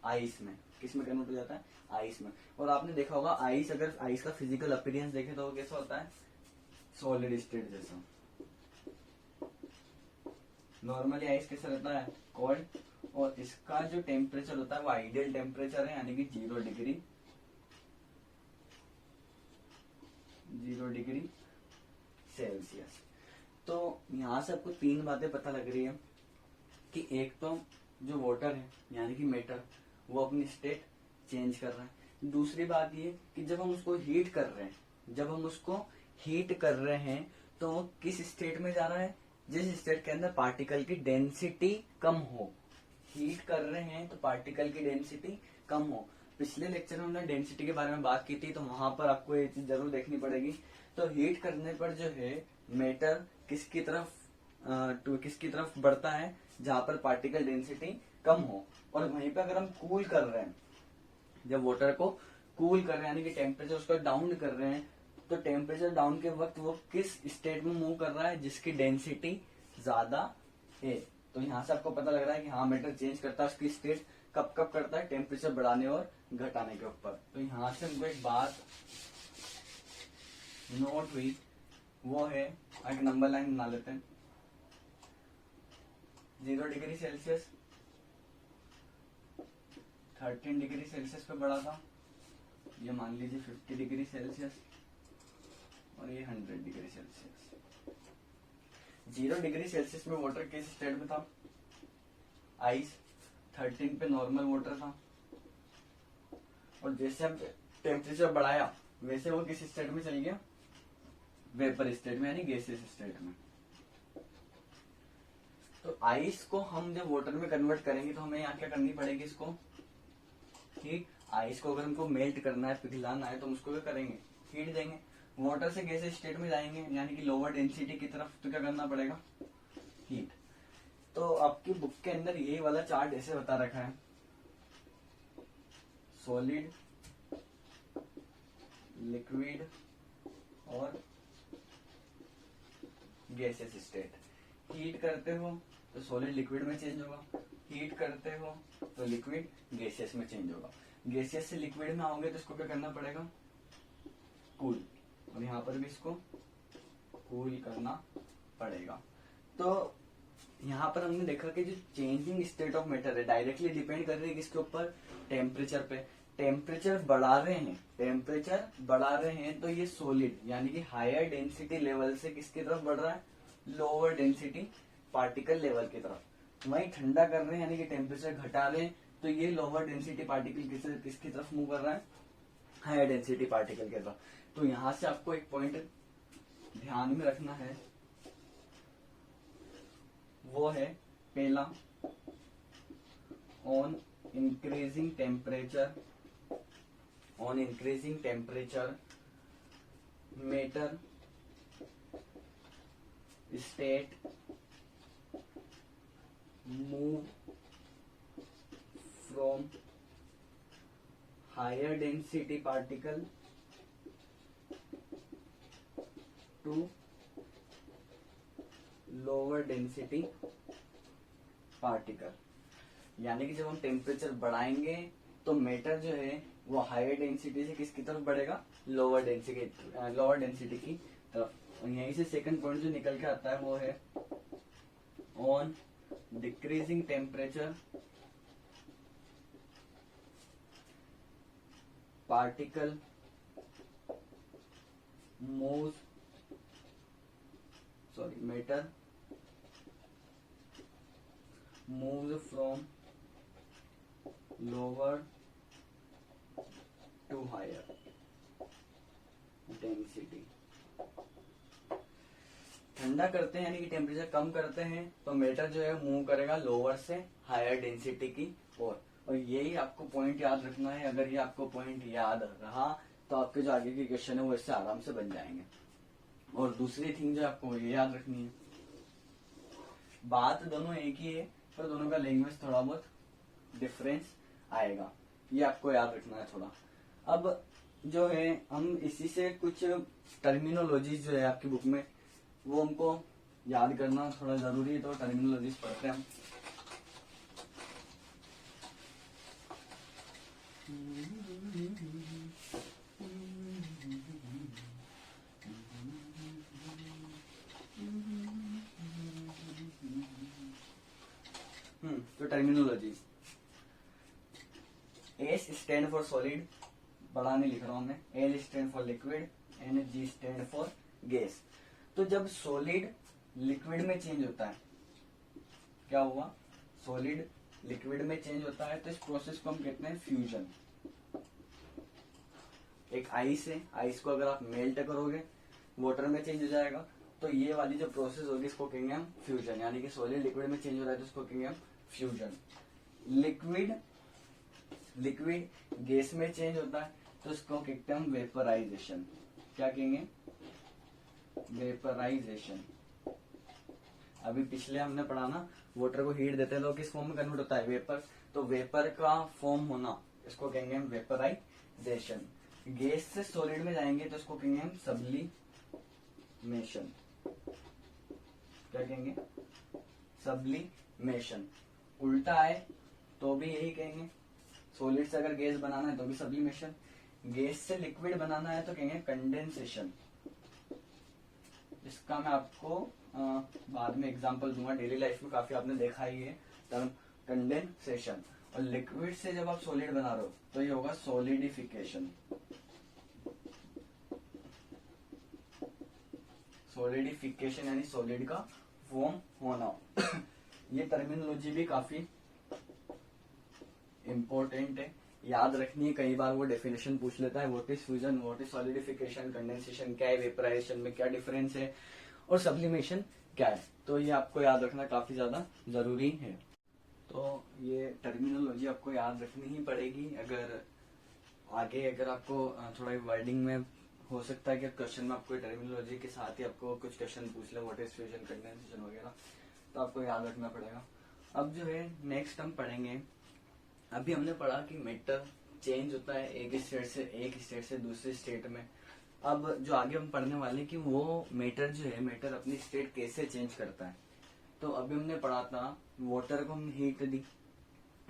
आइस में। किस में कन्वर्ट हो जाता है, आइस में। और आपने देखा होगा आइस, अगर आइस का फिजिकल अपीयरेंस देखे तो वो कैसा होता है, सॉलिड स्टेट जैसा। नॉर्मली आइस कैसा रहता है, कोल्ड। और इसका जो टेम्परेचर होता है वो आइडियल टेम्परेचर है, यानी कि 0 डिग्री सेल्सियस। तो यहाँ से आपको 3 बातें पता लग रही है कि एक तो जो वाटर है यानी कि मेटर, वो अपनी स्टेट चेंज कर रहा है। दूसरी बात ये कि जब हम उसको हीट कर रहे हैं, तो वो किस स्टेट में जा रहा है, जिस स्टेट के अंदर पार्टिकल की डेंसिटी कम हो। हीट कर रहे हैं तो पार्टिकल की डेंसिटी कम हो। पिछले लेक्चर में हमने डेंसिटी के बारे में बात की थी, तो वहां पर आपको ये चीज जरूर देखनी पड़ेगी। तो हीट करने पर जो है मैटर किसकी तरफ बढ़ता है, जहां पर पार्टिकल डेंसिटी कम हो। और वहीं पर अगर हम कूल कर रहे हैं, जब वाटर को कूल कर रहे हैं यानी कि टेम्परेचर उसका डाउन कर रहे हैं, तो टेम्परेचर डाउन के वक्त वो किस स्टेट में मूव कर रहा है, जिसकी डेंसिटी ज्यादा है। तो यहाँ से आपको पता लग रहा है कि हाँ मैटर चेंज करता है, उसकी स्टेट कब कब करता है, टेम्परेचर बढ़ाने और घटाने के ऊपर। तो यहाँ से हमको एक बात नोट हुई, वो है, एक नंबर लाइन बना लेते हैं। 0 डिग्री सेल्सियस 13 डिग्री सेल्सियस पे बढ़ा था, ये मान लीजिए 50 डिग्री सेल्सियस, और ये 100 डिग्री सेल्सियस। 0 डिग्री सेल्सियस में वाटर किस स्टेट में था, आइस। 13 पे नॉर्मल वाटर था। और जैसे हम टेम्परेचर बढ़ाया वैसे वो किस स्टेट में चल गया, वेपर स्टेट में, यानी गैसियस स्टेट में। तो आइस को हम जब वाटर में कन्वर्ट करेंगे तो हमें यहाँ क्या करनी पड़ेगी, इसको हीट। आइस को अगर हमको मेल्ट करना है, पिघलाना है, तो हम उसको क्या करेंगे, हीट देंगे। वाटर से गैसियस स्टेट में जाएंगे यानी कि लोअर डेंसिटी की तरफ, तो क्या करना पड़ेगा, हीट। तो आपकी बुक के अंदर ये वाला चार्ट ऐसे बता रखा है, सॉलिड, लिक्विड और गैसियस स्टेट। हीट करते हो तो सॉलिड लिक्विड में चेंज होगा, हीट करते हो तो लिक्विड गैसियस में चेंज होगा। गैसियस से लिक्विड में आओगे तो इसको क्या करना पड़ेगा, कूल। और यहाँ पर भी इसको कूल करना पड़ेगा। तो यहाँ पर हमने देखा कि जो चेंजिंग स्टेट ऑफ मैटर है डायरेक्टली डिपेंड कर रही है किसके ऊपर, टेम्परेचर पे। टेम्परेचर बढ़ा रहे हैं तो ये सॉलिड यानी कि हायर डेंसिटी लेवल से किसकी तरफ बढ़ रहा है, लोअर डेंसिटी पार्टिकल लेवल की तरफ। वहीं ठंडा कर रहे हैं यानी कि टेम्परेचर घटा रहे हैं, तो ये लोअर डेंसिटी पार्टिकल किसकी तरफ मूव कर रहा है, हायर डेंसिटी पार्टिकल की तरफ। तो यहाँ से आपको एक पॉइंट ध्यान में रखना है, वो है पहला, on increasing temperature matter state move from higher density particle to lower density particle. यानी कि जब हम टेम्परेचर बढ़ाएंगे तो मैटर जो है वो हायर डेंसिटी से किसकी तरफ बढ़ेगा, लोअर डेंसिटी की तरफ। और यहीं से सेकंड पॉइंट जो निकल के आता है वो है, on decreasing temperature particle matter moves from lower to higher density। ठंडा करते हैं यानी कि टेम्परेचर कम करते हैं तो मैटर जो है मूव करेगा लोअर से हायर डेंसिटी की ओर। और यही आपको पॉइंट याद रखना है। अगर ये आपको पॉइंट याद रहा तो आपके जो आगे के क्वेश्चन है वो इससे आराम से बन जाएंगे। और दूसरी थिंग जो आपको ये याद रखनी है, बात दोनों एक ही है पर दोनों का लैंग्वेज थोड़ा बहुत डिफरेंस आएगा, ये आपको याद रखना है थोड़ा। अब जो है हम इसी से कुछ टर्मिनोलॉजी जो है आपकी बुक में वो हमको याद करना थोड़ा जरूरी है, तो टर्मिनोलॉजीज पढ़ते हैं हम। तो terminologies, S stand for solid, बड़ा नहीं लिख रहा हूं मैं, L stand for liquid, and G stand for gas. तो जब सॉलिड लिक्विड में चेंज होता है, क्या हुआ, सॉलिड लिक्विड में चेंज होता है, तो इस प्रोसेस को हम कहते हैं फ्यूजन। एक आइस है, आइस को अगर आप मेल्ट करोगे वाटर में चेंज हो जाएगा, तो ये वाली जो प्रोसेस होगी इसको कहेंगे हम फ्यूजन, यानी कि सॉलिड लिक्विड में चेंज हो रहा है तो इसको कहेंगे हम फ्यूजन। लिक्विड गैस में चेंज होता है तो इसको कहते हैं हम वेपराइजेशन। क्या कहेंगे, वेपराइजेशन। अभी पिछले हमने पढ़ा ना, वाटर को हीट देते हैं तो किस फॉर्म में कन्वर्ट होता है, वेपर, तो वेपर का फॉर्म होना इसको कहेंगे हम वेपराइजेशन। गैस से सॉलिड में जाएंगे तो इसको कहेंगे हम सब्लिमेशन। क्या कहेंगे, सब्लिमेशन। उल्टा है तो भी यही कहेंगे, सॉलिड से अगर गैस बनाना है तो भी सब्लिमेशन, गैस से लिक्विड बनाना है तो कहेंगे कंडेंसेशन। इसका मैं आपको बाद में एग्जांपल दूंगा, डेली लाइफ में काफी आपने देखा ही है टर्म कंडेंसेशन। और लिक्विड से जब आप सॉलिड बना रहे हो तो ये होगा सॉलिडिफिकेशन। सॉलिडिफिकेशन यानी सॉलिड का फॉर्म होना। ये टर्मिनोलॉजी भी काफी इंपॉर्टेंट है, याद रखनी है। कई बार वो डेफिनेशन पूछ लेता है, what is fusion, what is solidification, condensation क्या है, वेपराइजेशन में क्या डिफरेंस है, और सब्लिमेशन क्या है, तो ये आपको याद रखना काफी ज्यादा जरूरी है। तो ये टर्मिनोलॉजी आपको याद रखनी ही पड़ेगी। अगर आगे अगर आपको थोड़ा वर्डिंग में हो सकता है कि क्वेश्चन में आपको टर्मिनोलॉजी के साथ ही आपको कुछ क्वेश्चन पूछ ले, व्हाट इज फ्यूजन, कंडेंसेशन वगैरह, तो आपको याद रखना पड़ेगा। अब जो है नेक्स्ट हम पढ़ेंगे, अभी हमने पढ़ा कि मैटर चेंज होता है एक स्टेट से दूसरे स्टेट में। अब जो आगे हम पढ़ने वाले कि वो मैटर जो है, मैटर अपनी स्टेट कैसे चेंज करता है। तो अभी हमने पढ़ा था वाटर को हम हीट दी,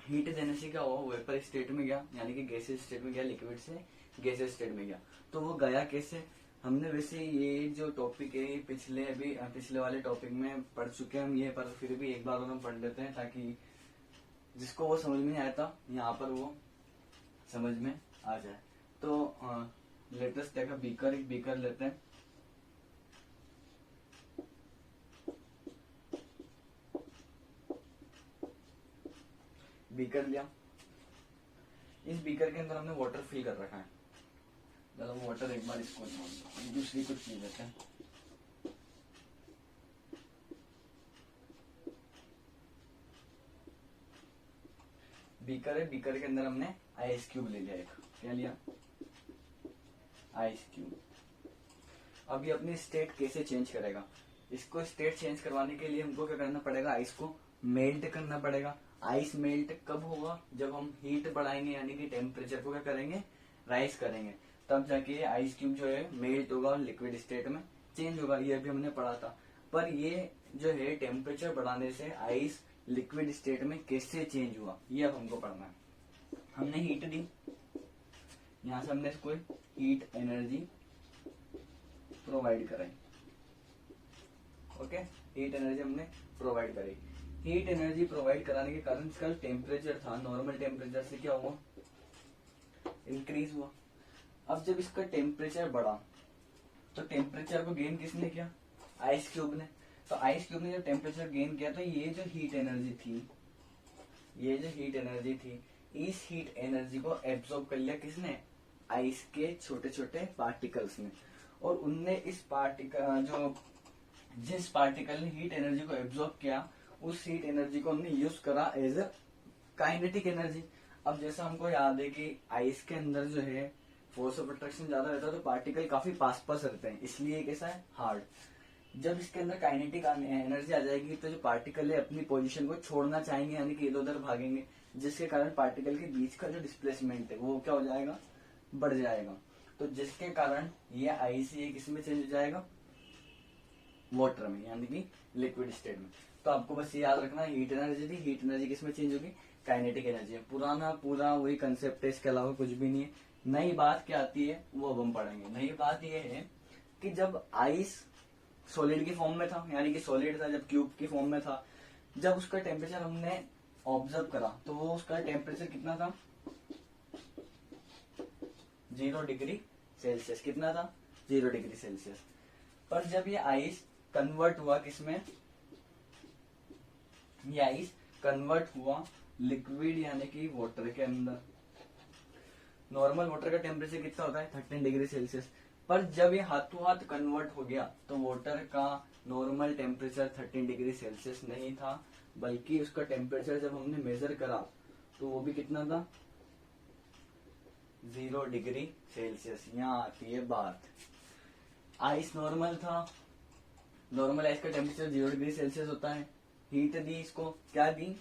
हीट देने से क्या हुआ, वेपर स्टेट में गया, यानी कि गैसेज स्टेट में गया, लिक्विड से गैसेज स्टेट में गया। तो वो गया कैसे, हमने वैसे ये जो टॉपिक है पिछले वाले टॉपिक में पढ़ चुके हैं हम ये, पर फिर भी एक बार और हम पढ़ लेते हैं ताकि जिसको वो समझ में नहीं आया था यहाँ पर वो समझ में आ जाए। तो लेटेस्ट देखा बीकर, एक बीकर लेते हैं, बीकर लिया, इस बीकर के अंदर हमने वाटर फिल कर रखा है। चलो वाटर एक बार इसको दूसरी कुछ चीज लेते हैं, बीकर है, बीकर के अंदर हमने आइस क्यूब ले लिया, एक क्या लिया, आइस क्यूब। अब ये अपनी स्टेट कैसे चेंज करेगा, इसको स्टेट चेंज करवाने के लिए हमको क्या करना पड़ेगा, आइस को मेल्ट करना पड़ेगा। आइस मेल्ट कब होगा, जब हम हीट बढ़ाएंगे, यानी कि टेम्परेचर को क्या करेंगे, राइज करेंगे, तब जाके आइस क्यूब जो है मेल्ट होगा और लिक्विड स्टेट में चेंज होगा। ये अभी हमने पढ़ा था। पर ये जो है टेम्परेचर बढ़ाने से आइस लिक्विड स्टेट में कैसे चेंज हुआ, ये अब हमको पढ़ना है। हमने हीट दी, यहां से हमने इसको हीट एनर्जी प्रोवाइड कराई। ओके, हीट एनर्जी हमने प्रोवाइड कराई। हीट एनर्जी प्रोवाइड कराने के कारण इसका जो टेम्परेचर था, नॉर्मल टेम्परेचर से क्या हुआ, इंक्रीज हुआ। अब जब इसका टेम्परेचर बढ़ा तो टेम्परेचर को गेन किसने किया, आइस क्यूब ने। तो आइस क्यूब ने जब टेम्परेचर गेन किया तो ये जो हीट एनर्जी थी, इस हीट एनर्जी को एब्सॉर्ब कर लिया किसने, आइस के छोटे छोटे पार्टिकल्स ने। और उनने इस जिस पार्टिकल ने हीट एनर्जी को एब्सॉर्ब किया, उस हीट एनर्जी को हमने यूज करा एज अ काइनेटिक एनर्जी। अब जैसा हमको याद है कि आइस के अंदर जो है फोर्स ऑफ अट्रैक्शन ज्यादा रहता है, तो पार्टिकल काफी पास रहते हैं, इसलिए कैसा है, हार्ड। जब इसके अंदर काइनेटिक एनर्जी आ जाएगी तो जो पार्टिकल है अपनी पोजीशन को छोड़ना चाहेंगे, यानी कि इधर उधर भागेंगे, जिसके कारण पार्टिकल के बीच का जो डिस्प्लेसमेंट है वो क्या हो जाएगा, बढ़ जाएगा, तो जिसके कारण ये आइस ये किसमें चेंज हो जाएगा, वाटर में, यानी कि लिक्विड स्टेट में। तो आपको बस ये याद रखना, हीट एनर्जी थी, हीट एनर्जी किसमें चेंज होगी, काइनेटिक एनर्जी है। पुराना पूरा वही कंसेप्ट है, इसके अलावा कुछ भी नहीं है। नई बात क्या आती है वो अब हम पढ़ेंगे। नई बात ये है कि जब आइस सॉलिड की फॉर्म में था, यानी कि सॉलिड था, जब क्यूब की फॉर्म में था, जब उसका टेम्परेचर हमने ऑब्जर्व करा तो वो उसका टेम्परेचर कितना था, 0 डिग्री सेल्सियस। कितना था, 0 डिग्री सेल्सियस। पर जब ये आइस कन्वर्ट हुआ किसमें, ये आइस कन्वर्ट हुआ लिक्विड यानी कि वाटर के अंदर। नॉर्मल वाटर का टेम्परेचर कितना होता है, 13 डिग्री सेल्सियस। पर जब ये हाथों हाथ कन्वर्ट हो गया तो वाटर का नॉर्मल टेम्परेचर 13 डिग्री सेल्सियस नहीं था, बल्कि उसका टेम्परेचर जब हमने मेजर करा तो वो भी कितना था, 0 डिग्री सेल्सियस। यहाँ आती है बात, आइस नॉर्मल था, नॉर्मल आइस का टेम्परेचर 0 डिग्री सेल्सियस होता है। हीट दी इसको, क्या दी,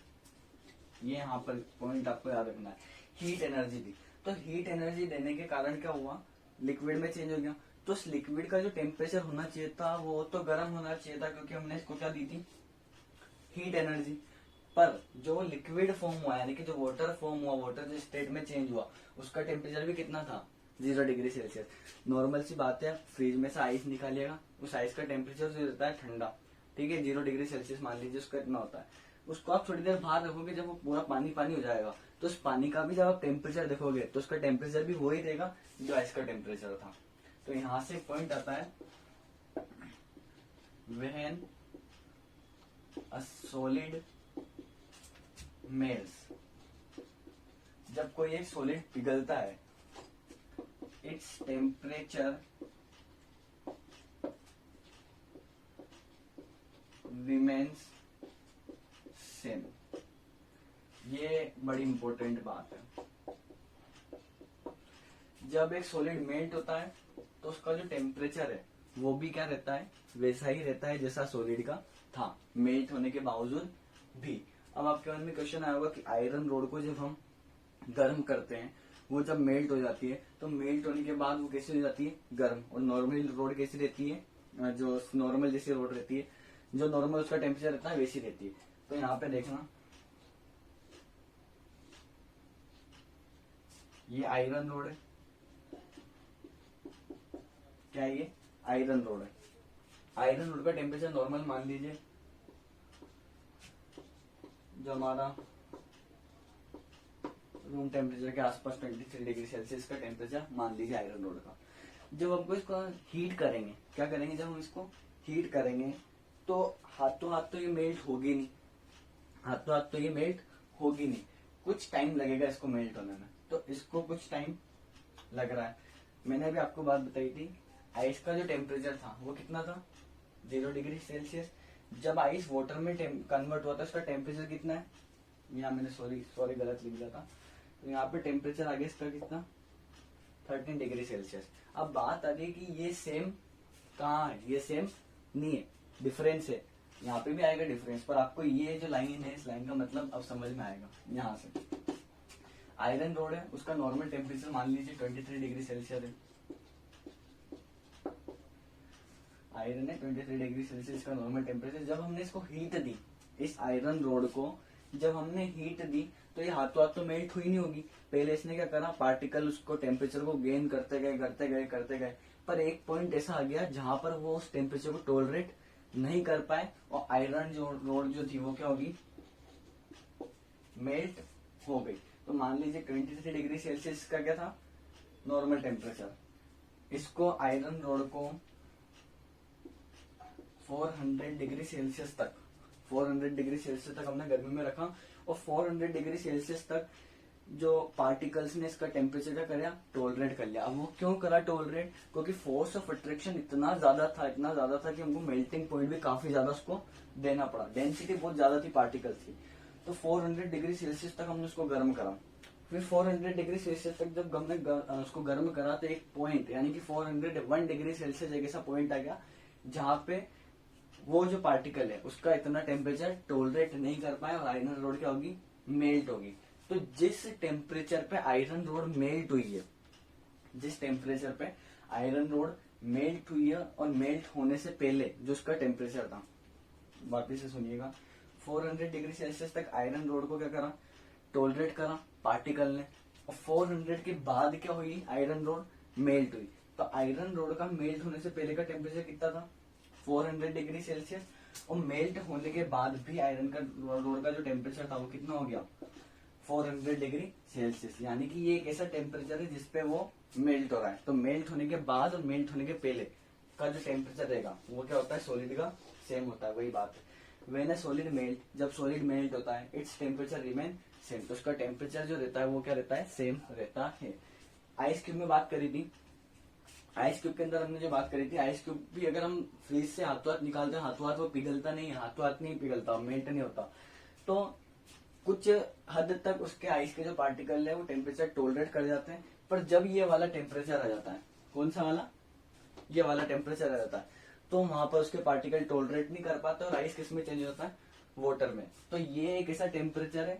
ये यहाँ पर पॉइंट आपको याद रखना है, हीट एनर्जी दी। तो हीट एनर्जी देने के कारण क्या हुआ, लिक्विड में चेंज हो गया। तो उस लिक्विड का जो टेम्परेचर होना चाहिए था वो तो गर्म होना चाहिए था, क्योंकि हमने इसको क्या दी थी, हीट एनर्जी। पर जो लिक्विड फॉर्म हुआ यानी कि जो वाटर फॉर्म हुआ, वाटर जो स्टेट में चेंज हुआ, उसका टेम्परेचर भी कितना था, 0 डिग्री सेल्सियस। नॉर्मल सी बात है, फ्रिज में से आइस निकालिएगा, उस आइस का टेम्परेचर जो रहता है ठंडा, ठीक है, 0 डिग्री सेल्सियस मान लीजिए उसका इतना होता है। उसको आप थोड़ी देर बाहर रखोगे, जब वो पूरा पानी पानी हो जाएगा तो उस पानी का भी जब आप टेम्परेचर देखोगे तो उसका टेम्परेचर भी वही देगा जो आइस का टेम्परेचर था। तो यहां से पॉइंट आता है, व्हेन अ सॉलिड मेल्ट्स, जब कोई एक सॉलिड पिघलता है, इट्स टेम्परेचर रिमेन्स सेम। ये बड़ी इंपॉर्टेंट बात है। जब एक सॉलिड मेल्ट होता है तो उसका जो टेम्परेचर है वो भी क्या रहता है, वैसा ही रहता है जैसा सॉलिड का था, मेल्ट होने के बावजूद भी। अब आपके मन में क्वेश्चन आया होगा कि आयरन रोड को जब हम गर्म करते हैं, वो जब मेल्ट हो जाती है तो मेल्ट होने के बाद वो कैसे हो जाती है, गर्म। और नॉर्मल रोड कैसी रहती है, जो नॉर्मल जैसी रोड रहती है, जो नॉर्मल उसका टेम्परेचर रहता है वैसी रहती है। तो यहाँ पे देखना, ये आयरन रोड है, क्या ये आयरन रोड है। आयरन रोड का टेम्परेचर नॉर्मल मान लीजिए, जो हमारा रूम टेम्परेचर के आसपास 23 डिग्री सेल्सियस का टेम्परेचर मान लीजिए आयरन रोड का। जब हमको इसको हीट करेंगे, क्या करेंगे, जब हम इसको हीट करेंगे तो हाथों हाथ तो ये मेल्ट होगी नहीं, हाथों हाथ तो ये मेल्ट होगी नहीं, कुछ टाइम लगेगा इसको मेल्ट होने में। तो इसको कुछ टाइम लग रहा है। मैंने अभी आपको बात बताई थी, आइस का जो टेम्परेचर था वो कितना था, 0 डिग्री सेल्सियस। जब आइस वाटर में कन्वर्ट हुआ था उसका टेम्परेचर कितना है, यहाँ मैंने सॉरी गलत लिख दिया था। तो यहाँ पे टेम्परेचर आ गया इसका कितना, 13 डिग्री सेल्सियस। अब बात आ गई कि ये सेम कहाँ है, ये सेम नहीं है, डिफरेंस है। यहाँ पे भी आएगा डिफरेंस, पर आपको ये जो लाइन है इस लाइन का मतलब अब समझ में आएगा। यहाँ से आयरन रोड है, उसका नॉर्मल टेम्परेचर मान लीजिए 23 डिग्री सेल्सियस है। आयरन है 23 डिग्री सेल्सियस का नॉर्मल टेम्परेचर। जब हमने इसको हीट दी, इस आयरन रोड को जब हमने हीट दी तो ये हाथों हाथ तो मेल्ट हुई नहीं होगी। पहले इसने क्या करा, पार्टिकल उसको टेम्परेचर को गेन करते गए करते गए करते गए, पर एक पॉइंट ऐसा आ गया जहां पर वो उस टेम्परेचर को टॉलरेट नहीं कर पाए और आयरन जो रोड जो थी वो क्या होगी, मेल्ट हो गई। तो मान लीजिए 23 डिग्री सेल्सियस का क्या था नॉर्मल टेम्परेचर, इसको आयरन रोड को 400 डिग्री सेल्सियस तक, 400 डिग्री सेल्सियस तक हमने गर्मी में रखा, और 400 डिग्री सेल्सियस तक जो पार्टिकल्स ने इसका टेम्परेचर क्या कराया, टॉलरेट कर लिया। अब वो क्यों करा टॉलरेट, क्योंकि फोर्स ऑफ अट्रैक्शन इतना ज्यादा था कि हमको मेल्टिंग पॉइंट भी काफी ज्यादा उसको देना पड़ा, डेंसिटी बहुत ज्यादा थी पार्टिकल्स की। तो 400 डिग्री सेल्सियस तक हमने उसको गर्म करा। फिर 400 डिग्री सेल्सियस तक जब हमने उसको गर्म करा तो एक पॉइंट यानी कि 401 डिग्री सेल्सियस एक ऐसा पॉइंट आ गया जहां पे वो जो पार्टिकल है उसका इतना टेम्परेचर टॉलरेट नहीं कर पाए और आयरन रोड क्या होगी, मेल्ट होगी। तो जिस टेम्परेचर पे आयरन रोड मेल्ट हुई है जिस टेम्परेचर पे आयरन रोड मेल्ट हुई है और मेल्ट होने से पहले जो उसका टेम्परेचर था, वापिस से सुनिएगा, 400 डिग्री सेल्सियस तक आयरन रोड को क्या करा, टोलरेट करा पार्टिकल ने, और 400 के बाद क्या हुई, आयरन रोड मेल्ट हुई। तो आयरन रोड का मेल्ट होने से पहले का टेम्परेचर कितना था, 400 डिग्री सेल्सियस, और मेल्ट होने के बाद भी आयरन का रोड का जो टेम्परेचर था वो कितना हो गया, 400 डिग्री सेल्सियस। यानी कि ये एक ऐसा टेम्परेचर है जिसपे वो मेल्ट हो रहा है। तो मेल्ट होने के बाद और मेल्ट होने के पहले का जो टेम्परेचर रहेगा वो क्या होता है, सॉलिड का सेम होता है। वही बात है, व्हेन अ सॉलिड मेल्ट, जब सॉलिड मेल्ट होता है इट्स टेम्परेचर रिमेन सेम, तो उसका टेम्परेचर जो रहता है वो क्या रहता है, सेम रहता है। आइस क्यूब में बात करी थी, आइस क्यूब के अंदर हमने जो बात करी थी, आइस क्यूब भी अगर हम फ्रीज से हाथों हाथ निकालते हैं, हाथों हाथ वो पिघलता नहीं है, हाथों हाथ नहीं पिघलता, मेल्ट नहीं होता। तो कुछ हद तक उसके आइस के जो पार्टिकल है वो टेम्परेचर टोलरेट कर जाते हैं, पर जब ये वाला टेम्परेचर आ जाता है, कौन सा वाला, ये वाला टेम्परेचर आ जाता है, तो वहां पर उसके पार्टिकल टोलरेट नहीं कर पाते और आइस किस में चेंज होता है, वाटर में। तो ये एक ऐसा टेम्परेचर है,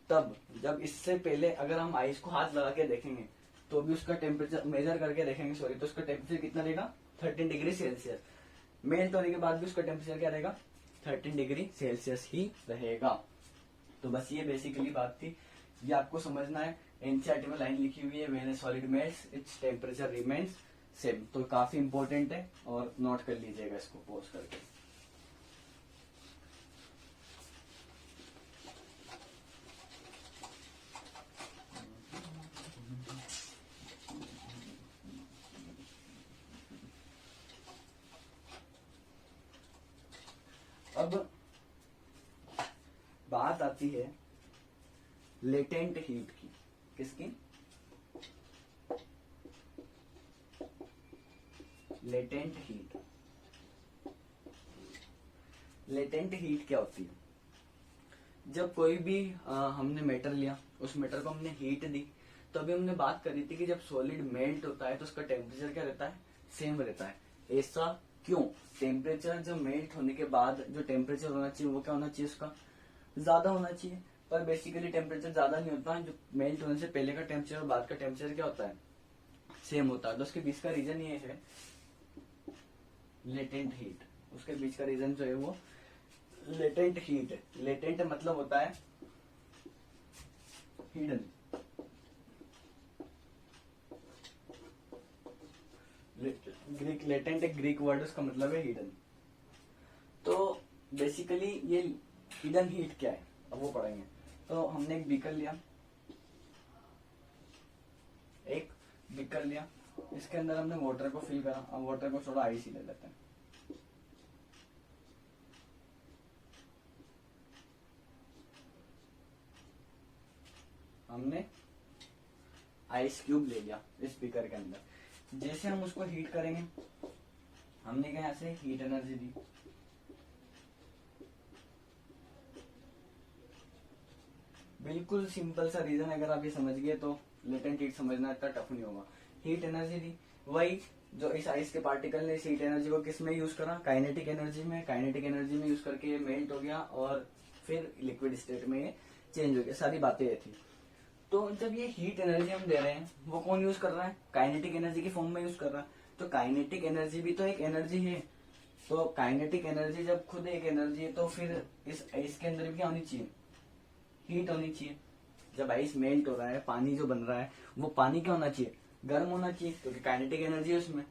तब जब इससे पहले अगर हम आइस को हाथ लगा के देखेंगे तो भी उसका टेम्परेचर मेजर करके देखेंगे, सॉरी, तो उसका टेम्परेचर कितना रहेगा, 13 डिग्री सेल्सियस। मेल्ट होने के बाद भी उसका टेम्परेचर क्या रहेगा, 13 डिग्री सेल्सियस ही रहेगा। तो बस ये बेसिकली बात थी, ये आपको समझना है। एनसीईआरटी में लाइन लिखी हुई है, when a solid melts its temperature remains same, तो काफी इंपॉर्टेंट है और नोट कर लीजिएगा इसको पॉज करके। अब बात आती है लेटेंट हीट की, किसकी, लेटेंट हीट। लेटेंट हीट क्या होती है, जब कोई भी हमने मेटर लिया, उस मेटर को हमने हीट दी, तो अभी हमने बात करी थी कि जब सॉलिड मेल्ट होता है तो उसका टेम्परेचर क्या रहता है, सेम रहता है। ऐसा क्यों, टेम्परेचर जब मेल्ट होने के बाद जो टेम्परेचर होना चाहिए वो क्या होना चाहिए, उसका ज्यादा होना चाहिए, पर बेसिकली टेम्परेचर ज्यादा नहीं होता है। जो मेल्ट होने से पहले का टेम्परेचर और बाद का टेम्परेचर क्या होता है, सेम होता है। तो उसके बीच का रीजन ये है लेटेंट हीट, उसके बीच का रीजन जो है वो लेटेंट हीट है। लेटेंट मतलब होता है हिडन, ग्रीक लेटेंट एक ग्रीक वर्ड, उसका मतलब है हिडन। तो बेसिकली ये हिडन हीट क्या है अब वो पढ़ेंगे। तो हमने एक बीकर लिया, इसके अंदर हमने वाटर को फिल करा। अब वाटर को थोड़ा आइस ही ले लेते हैं, हमने आइस क्यूब ले लिया इस बीकर के अंदर। जैसे हम उसको हीट करेंगे, हमने क्या यहाँ से हीट एनर्जी दी, बिल्कुल सिंपल सा रीजन, अगर आप ये समझ गए तो लेटेंट हीट समझना इतना टफ नहीं होगा। हीट एनर्जी दी, वही जो इस आइस के पार्टिकल ने इस हीट एनर्जी को किस में यूज करा, काइनेटिक एनर्जी में। काइनेटिक एनर्जी में यूज करके ये मेल्ट हो गया और फिर लिक्विड स्टेट में ये चेंज हो गया। सारी बातें ये थी। तो जब ये हीट एनर्जी हम दे रहे हैं, वो कौन यूज कर रहा है, काइनेटिक एनर्जी की फॉर्म में यूज कर रहा है। तो काइनेटिक एनर्जी भी तो एक एनर्जी है। तो काइनेटिक एनर्जी जब खुद एक एनर्जी है, तो फिर इस आइस के अंदर भी क्या होनी चाहिए, हीट होनी चाहिए। जब आइस मेल्ट हो रहा है, पानी जो बन रहा है, वो पानी क्या होना चाहिए, गर्म होना चाहिए, क्योंकि काइनेटिक एनर्जी है उसमें।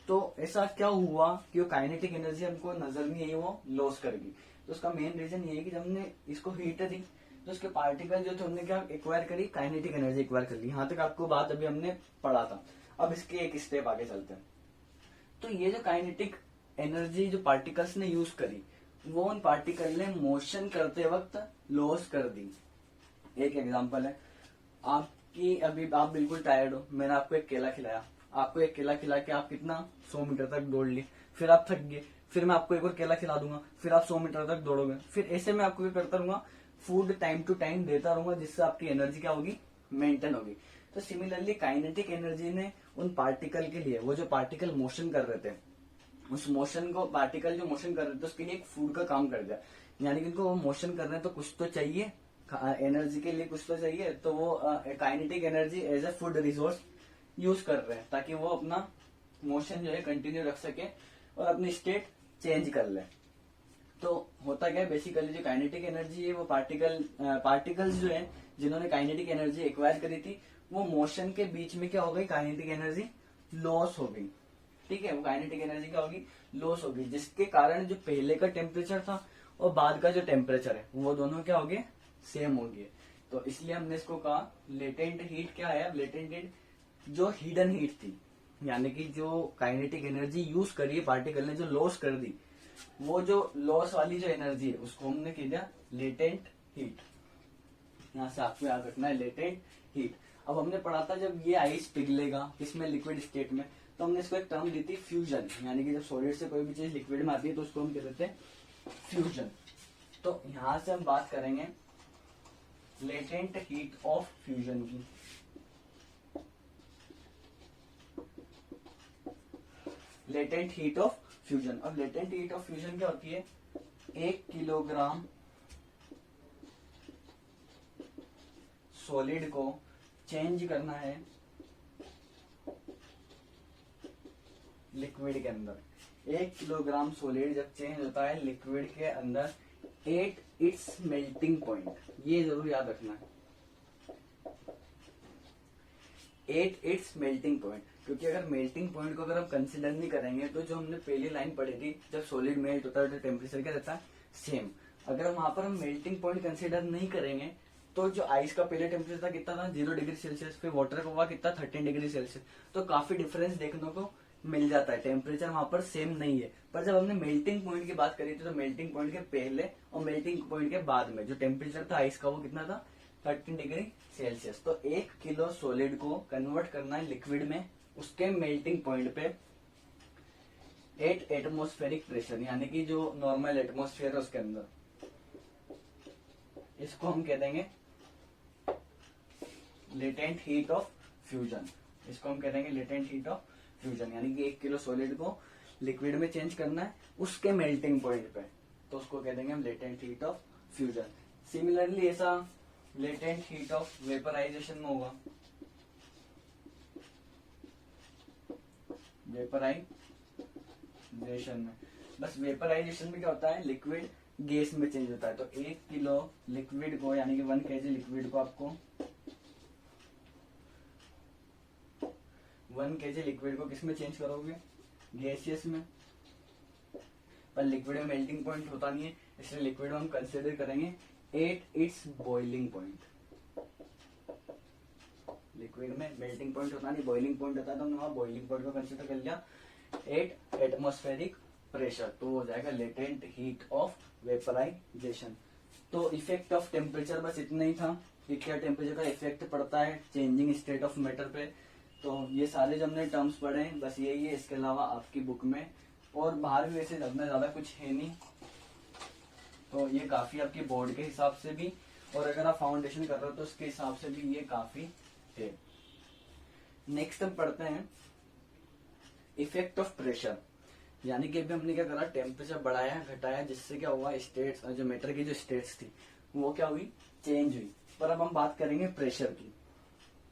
तो ऐसा क्या हुआ कि वो काइनेटिक एनर्जी हमको नजर नहीं आई, वो लॉस कर गई। तो उसका मेन रीजन ये है कि जब हमने इसको हीट दी तो उसके पार्टिकल जो थे उन्होंने क्या एक्वायर करी, काइनेटिक एनर्जी एक्वायर कर ली। यहाँ तक आपको बात अभी हमने पढ़ा था। अब इसके एक स्टेप आगे चलते हैं। तो ये जो काइनेटिक एनर्जी जो पार्टिकल्स ने यूज करी, वो उन पार्टिकल ने मोशन करते वक्त लॉस कर दी। एक एग्जांपल है, आपकी अभी आप बिल्कुल टायर्ड हो, मैंने आपको एक केला खिलाया, आपको एक केला खिला के आप कितना 100 मीटर तक दौड़ लिए, फिर आप थक गए, फिर मैं आपको एक और केला खिला दूंगा, फिर आप 100 मीटर तक दौड़ोगे। फिर ऐसे मैं आपको क्या करता रहूंगा, फूड टाइम टू टाइम देता रहूंगा, जिससे आपकी एनर्जी क्या होगी, मेंटेन होगी। तो सिमिलरली काइनेटिक एनर्जी ने उन पार्टिकल के लिए, वो जो पार्टिकल मोशन कर रहे थे, उस मोशन को, पार्टिकल जो मोशन कर रहे थे उसके लिए एक फूड का काम कर दिया। यानी कि उनको वो मोशन कर रहे हैं तो कुछ तो चाहिए, एनर्जी के लिए कुछ तो चाहिए। तो वो kinetic energy as a food resource use कर रहे हैं ताकि वो अपना मोशन जो है कंटिन्यू रख सके और अपनी स्टेट चेंज कर ले। तो होता क्या है, बेसिकली जो काइनेटिक एनर्जी है वो पार्टिकल्स जो है जिन्होंने काइनेटिक एनर्जी एक्वायर करी थी, वो मोशन के बीच में क्या हो गई, काइनेटिक एनर्जी लॉस हो गई। ठीक है, वो काइनेटिक एनर्जी क्या होगी, लॉस होगी, जिसके कारण जो पहले का टेम्परेचर था और बाद का जो टेम्परेचर है वो दोनों क्या हो गए, सेम हो गए। तो इसलिए हमने इसको कहा लेटेंट हीट क्या है, लेटेंट हीट जो हिडन हीट थी, यानी कि जो काइनेटिक एनर्जी यूज करी पार्टिकल ने, जो लॉस कर दी, वो जो लॉस वाली जो एनर्जी है उसको हमने कह दिया लेटेंट हीट। यहां से आपको याद रखना है लेटेंट हीट। अब हमने पढ़ा था जब ये आइस पिघलेगा इसमें लिक्विड स्टेट में, तो हमने इसको एक टर्म दी थी फ्यूजन, यानी कि जब सॉलिड से कोई भी चीज लिक्विड में आती है तो उसको हम कहते हैं फ्यूजन। तो यहां से हम बात करेंगे लेटेंट हीट ऑफ फ्यूजन की। Latent heat of fusion. अब लेटेंट हीट ऑफ फ्यूजन क्या होती है, 1 किलोग्राम सॉलिड को चेंज करना है लिक्विड के अंदर। 1 किलोग्राम सॉलिड जब चेंज होता है लिक्विड के अंदर एट इट्स मेल्टिंग पॉइंट, ये जरूर याद रखना है, एट इट्स मेल्टिंग पॉइंट। क्योंकि अगर मेल्टिंग पॉइंट को अगर हम कंसिडर नहीं करेंगे तो जो हमने पहली लाइन पढ़ी थी, जब सॉलिड मेल्ट होता है तो टेम्परेचर क्या रहता है, सेम। अगर वहां पर हम मेल्टिंग पॉइंट कंसिडर नहीं करेंगे तो जो आइस का पहले टेम्परेचर था कितना था, 0 डिग्री सेल्सियस, फिर वाटर का हुआ कितना, 13 डिग्री सेल्सियस। तो काफी डिफरेंस देखने को मिल जाता है, टेम्परेचर वहां पर सेम नहीं है। पर जब हमने मेल्टिंग पॉइंट की बात करी थी तो मेल्टिंग पॉइंट के पहले और मेल्टिंग पॉइंट के बाद में जो टेम्परेचर था आइस का वो कितना था, 13 डिग्री सेल्सियस। तो 1 किलो सॉलिड को कन्वर्ट करना है लिक्विड में, उसके मेल्टिंग पॉइंट पे 8 एटमॉस्फेरिक प्रेशर, यानी कि जो नॉर्मल एटमॉस्फेयर है उसके अंदर, इसको हम कह देंगे लेटेंट हीट ऑफ फ्यूजन। इसको हम कह देंगे लेटेंट हीट ऑफ फ्यूजन, यानी कि 1 किलो सॉलिड को लिक्विड में चेंज करना है उसके मेल्टिंग पॉइंट पे, तो उसको कह देंगे हम latent heat of fusion. Similarly ऐसा लेटेंट हीट ऑफ वेपराइजेशन में होगा, वेपराइजेशन में, बस वेपराइजेशन में क्या होता है, लिक्विड गैस में चेंज होता है। तो 1 किलो लिक्विड को, यानी कि 1 kg लिक्विड को आपको 1 kg लिक्विड को किस में चेंज करोगे, गैसियस में। पर लिक्विड में मेल्टिंग पॉइंट होता नहीं है, इसलिए लिक्विड में हम कंसिडर करेंगे 8 इट्स बॉइलिंग पॉइंट। लिक्विड में मेल्टिंग पॉइंट होता नहीं, बॉइलिंग पॉइंट होता है, तो हमने वहां बॉइलिंग पॉइंट को कंसिडर कर लिया 8 एटमॉस्फेरिक प्रेशर, तो हो जाएगा लेटेंट हीट ऑफ वेपराइजेशन। तो इफेक्ट ऑफ टेम्परेचर बस इतना ही था कि क्या टेम्परेचर का इफेक्ट पड़ता है चेंजिंग स्टेट ऑफ मैटर पे। तो ये सारे जो हमने टर्म्स पढ़े हैं बस यही है, इसके अलावा आपकी बुक में और बाहर भी वैसे अपना ज्यादा कुछ है नहीं। तो ये काफी आपकी बोर्ड के हिसाब से भी, और अगर आप फाउंडेशन कर रहे हो तो उसके हिसाब से भी ये काफी है। नेक्स्ट हम पढ़ते हैं इफेक्ट ऑफ प्रेशर, यानी कि अभी हमने क्या करा, टेम्परेचर बढ़ाया घटाया, जिससे क्या हुआ, स्टेट्स जो मैटर की जो स्टेट्स थी वो क्या हुई, चेंज हुई। पर अब हम बात करेंगे प्रेशर की।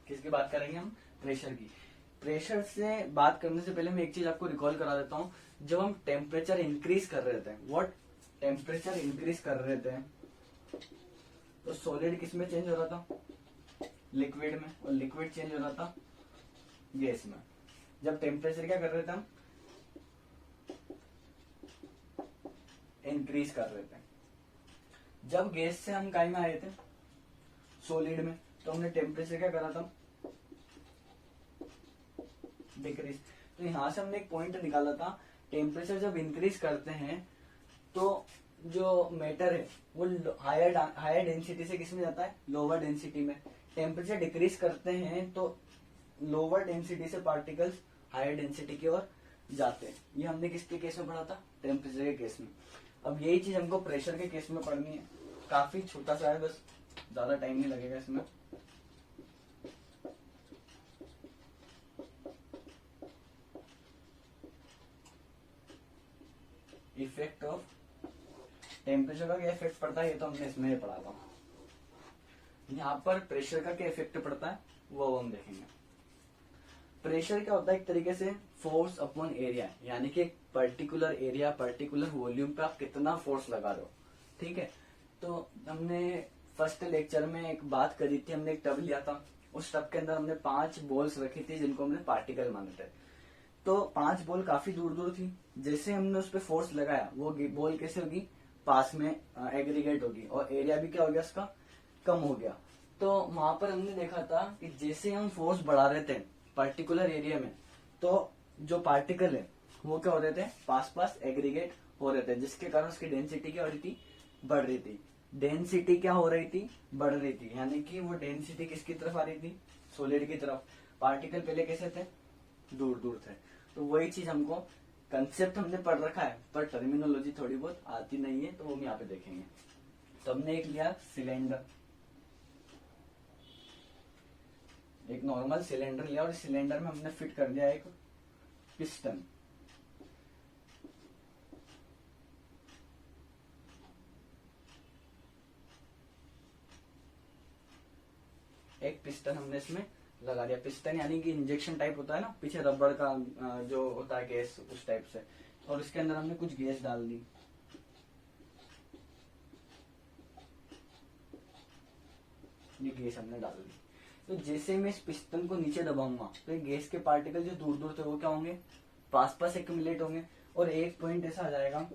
किसकी बात करेंगे हम, प्रेशर की। प्रेशर से बात करने से पहले मैं एक चीज आपको रिकॉल करा देता हूँ। जब हम टेम्परेचर इंक्रीज कर रहे थे, व्हाट, टेम्परेचर इंक्रीज कर रहे थे, तो सॉलिड किस में चेंज हो रहा था, लिक्विड में, और लिक्विड चेंज हो रहा था गैस में। जब टेम्परेचर क्या कर रहे थे हम, इंक्रीज कर रहे थे। जब गैस से हम काय में आए थे, सॉलिड में, तो हमने टेम्परेचर क्या करा था, डिक्रीज। तो यहां से हमने एक पॉइंट निकाला था, टेम्परेचर जब इंक्रीज करते हैं तो जो मैटर है वो हायर डेंसिटी से किसमें जाता है, लोअर डेंसिटी में। टेम्परेचर डिक्रीज करते हैं तो लोअर डेंसिटी से पार्टिकल्स हायर डेंसिटी की ओर जाते हैं। ये हमने किसके केस में पढ़ा था, टेम्परेचर के केस में। अब यही चीज हमको प्रेशर के केस में पढ़नी है, काफी छोटा सा है, बस ज्यादा टाइम नहीं लगेगा इसमें। इफेक्ट ऑफ टेम्परेचर का क्या इफेक्ट पड़ता है, ये तो हमने इसमें पढ़ा था। यहाँ पर प्रेशर का क्या इफेक्ट पड़ता है वो हम देखेंगे। प्रेशर क्या होता है, एक तरीके से फोर्स अपॉन एरिया, यानी कि एक पर्टिकुलर एरिया पर्टिकुलर वॉल्यूम पे आप कितना फोर्स लगा रहे हो। ठीक है, तो हमने फर्स्ट लेक्चर में एक बात करी थी, हमने एक टब लिया था, उस टब के अंदर हमने 5 बॉल्स रखी थी जिनको हमने पार्टिकल माने थे। तो 5 बॉल काफी दूर दूर थी, जैसे हमने उस पर फोर्स लगाया वो बॉल कैसे होगी, पास में एग्रीगेट होगी, और एरिया भी क्या हो गया उसका, कम हो गया। तो वहां पर हमने देखा था कि जैसे हम फोर्स बढ़ा रहे थे पर्टिकुलर एरिया में, तो जो पार्टिकल है वो क्या हो रहे थे, पास पास एग्रीगेट हो रहे थे, जिसके कारण उसकी डेंसिटी क्या हो रही थी, बढ़ रही थी। डेंसिटी क्या हो रही थी, बढ़ रही थी, यानी कि वो डेंसिटी किसकी तरफ आ रही थी, सॉलिड की तरफ। पार्टिकल पहले कैसे थे, दूर दूर थे। तो वही चीज हमको, कंसेप्ट हमने पढ़ रखा है पर टर्मिनोलॉजी थोड़ी बहुत आती नहीं है, तो वो हम यहाँ पे देखेंगे। तो हमने एक लिया सिलेंडर, एक नॉर्मल सिलेंडर लिया, और सिलेंडर में हमने फिट कर दिया एक पिस्टन। एक पिस्टन हमने इसमें लगा दिया। पिस्टन यानी कि इंजेक्शन टाइप होता है ना, पीछे रबड़ का जो होता है गैस, उस टाइप से। और इसके अंदर हमने कुछ गैस डाल दी। ये गैस हमने डाल दी। तो जैसे मैं इस पिस्टन को नीचे दबाऊंगा तो ये गैस के पार्टिकल जो दूर दूर थे वो क्या होंगे, पास पास एक्यूमुलेट होंगे, और एक पॉइंट ऐसा आ जाएगा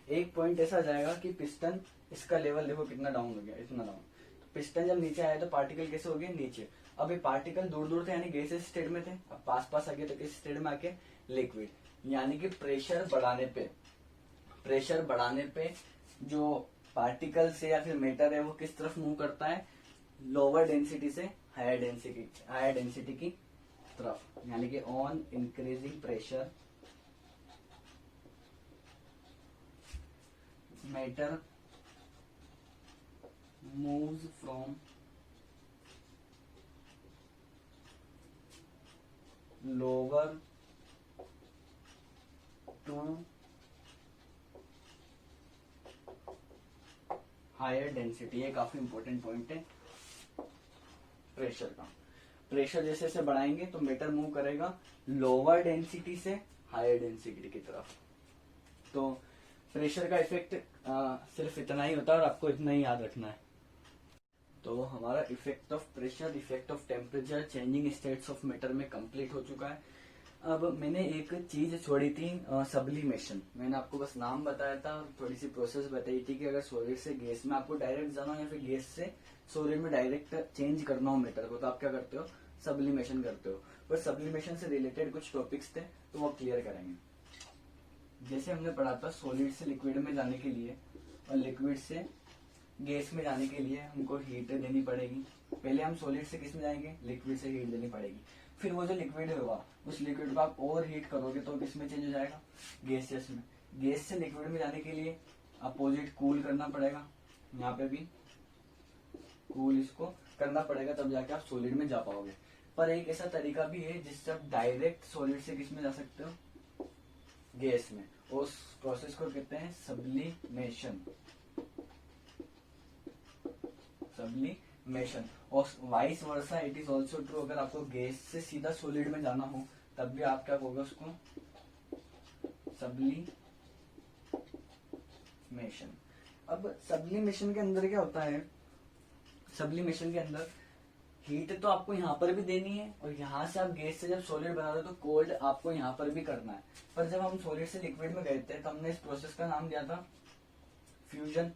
एक पॉइंट ऐसा आ जाएगा कि पिस्टन, इसका लेवल देखो कितना डाउन हो गया, इतना डाउन। तो पिस्टन जब नीचे आया तो पार्टिकल कैसे हो गए, नीचे। अब ये पार्टिकल दूर दूर थे यानी गैसेस स्टेट में थे, अब पास पास आ गए तो किस स्टेट में आके, लिक्विड। यानी कि प्रेशर बढ़ाने पे जो पार्टिकल से या फिर मेटर है वो किस तरफ मूव करता है, लोअर डेंसिटी से हायर डेंसिटी की तरफ। यानी कि on increasing pressure matter moves from lower to higher density. ये काफी इंपॉर्टेंट पॉइंट है प्रेशर का। प्रेशर जैसे जैसे बढ़ाएंगे तो मीटर मूव करेगा लोअर डेंसिटी से हायर डेंसिटी की तरफ। तो प्रेशर का इफेक्ट सिर्फ इतना ही होता है और आपको इतना ही याद रखना है। तो हमारा effect of pressure, effect of temperature, changing states of matter में कंप्लीट हो चुका है। अब मैंने एक चीज छोड़ी थी, सब्लिमेशन। मैंने आपको बस नाम बताया था और थोड़ी सी प्रोसेस बताई थी कि अगर सॉलिड से गैस में आपको डायरेक्ट जाना हो या फिर गैस से सॉलिड में डायरेक्ट चेंज करना हो मैटर को, तो आप क्या करते हो, सब्लिमेशन करते हो। पर सब्लिमेशन से रिलेटेड कुछ टॉपिक्स थे तो वो क्लियर करेंगे। जैसे हमने पढ़ा था सॉलिड से लिक्विड में जाने के लिए और लिक्विड से गैस में जाने के लिए हमको हीट देनी पड़ेगी। पहले हम सॉलिड से किस में जाएंगे, लिक्विड से हीट देनी पड़ेगी। फिर वो जो लिक्विड होगा उस लिक्विड को आप ओवर हीट करोगे तो किस में चेंज हो जाएगा, गैसियस में। गैस से लिक्विड में जाने के लिए अपोजिट कूल करना पड़ेगा, यहाँ पे भी कूल इसको करना पड़ेगा, तब जाके आप सॉलिड में जा पाओगे। पर एक ऐसा तरीका भी है जिससे आप डायरेक्ट सॉलिड से किस में जा सकते हो, गैस में। उस प्रोसेस को कहते हैं सब्लिमेशन। सब्लिमेशन। और vice versa it is also true, अगर आपको गैस से सीधा सॉलिड में जाना हो तब भी आप क्या कहोगे उसको, सब्लिमेशन। अब सब्लिमेशन के अंदर क्या होता है, सब्लिमेशन के अंदर हीट तो आपको यहाँ पर भी देनी है और यहाँ से आप गैस से जब सॉलिड बना रहे हो तो कोल्ड आपको यहाँ पर भी करना है। पर जब हम सॉलिड से लिक्विड में गए थे तो हमने इस प्रोसेस का नाम दिया था फ्यूजन।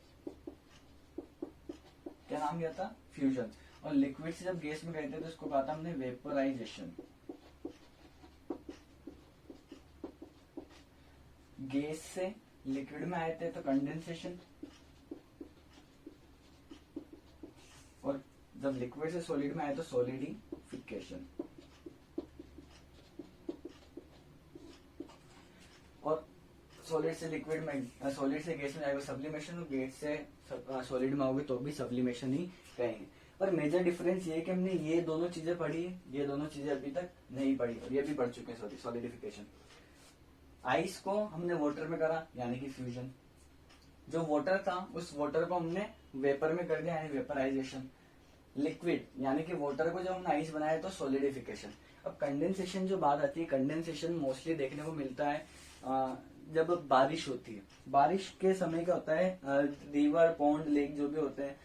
क्या नाम दिया था, फ्यूजन। और लिक्विड से जब गैस में गए थे तो इसको कहा था हमने वेपोराइजेशन। गैस से लिक्विड में आए थे तो कंडेंसेशन, और जब लिक्विड से सॉलिड में आए तो सॉलिडिफिकेशन। और सॉलिड से लिक्विड में, सॉलिड से गैस में जाएगा सब्लिमेशन, और गैस से सॉलिड में आओगे तो भी सब्लिमेशन ही कहेंगे। पर मेजर डिफरेंस ये है कि हमने ये दोनों चीजें पढ़ी है, ये दोनों चीजें अभी तक नहीं पढ़ी, और ये भी पढ़ चुके हैं, सॉरी, सॉलिडिफिकेशन। आइस को हमने वाटर में करा यानी कि फ्यूजन, जो वाटर था उस वाटर को हमने वेपर में कर दिया यानी वेपराइजेशन, लिक्विड यानी कि वाटर को जब हमने आइस बनाया तो सॉलिडिफिकेशन। अब कंडेंसेशन जो बात आती है, कंडेंसेशन मोस्टली देखने को मिलता है जब बारिश होती है। बारिश के समय क्या होता है, रिवर पॉन्ड लेक जो भी होते हैं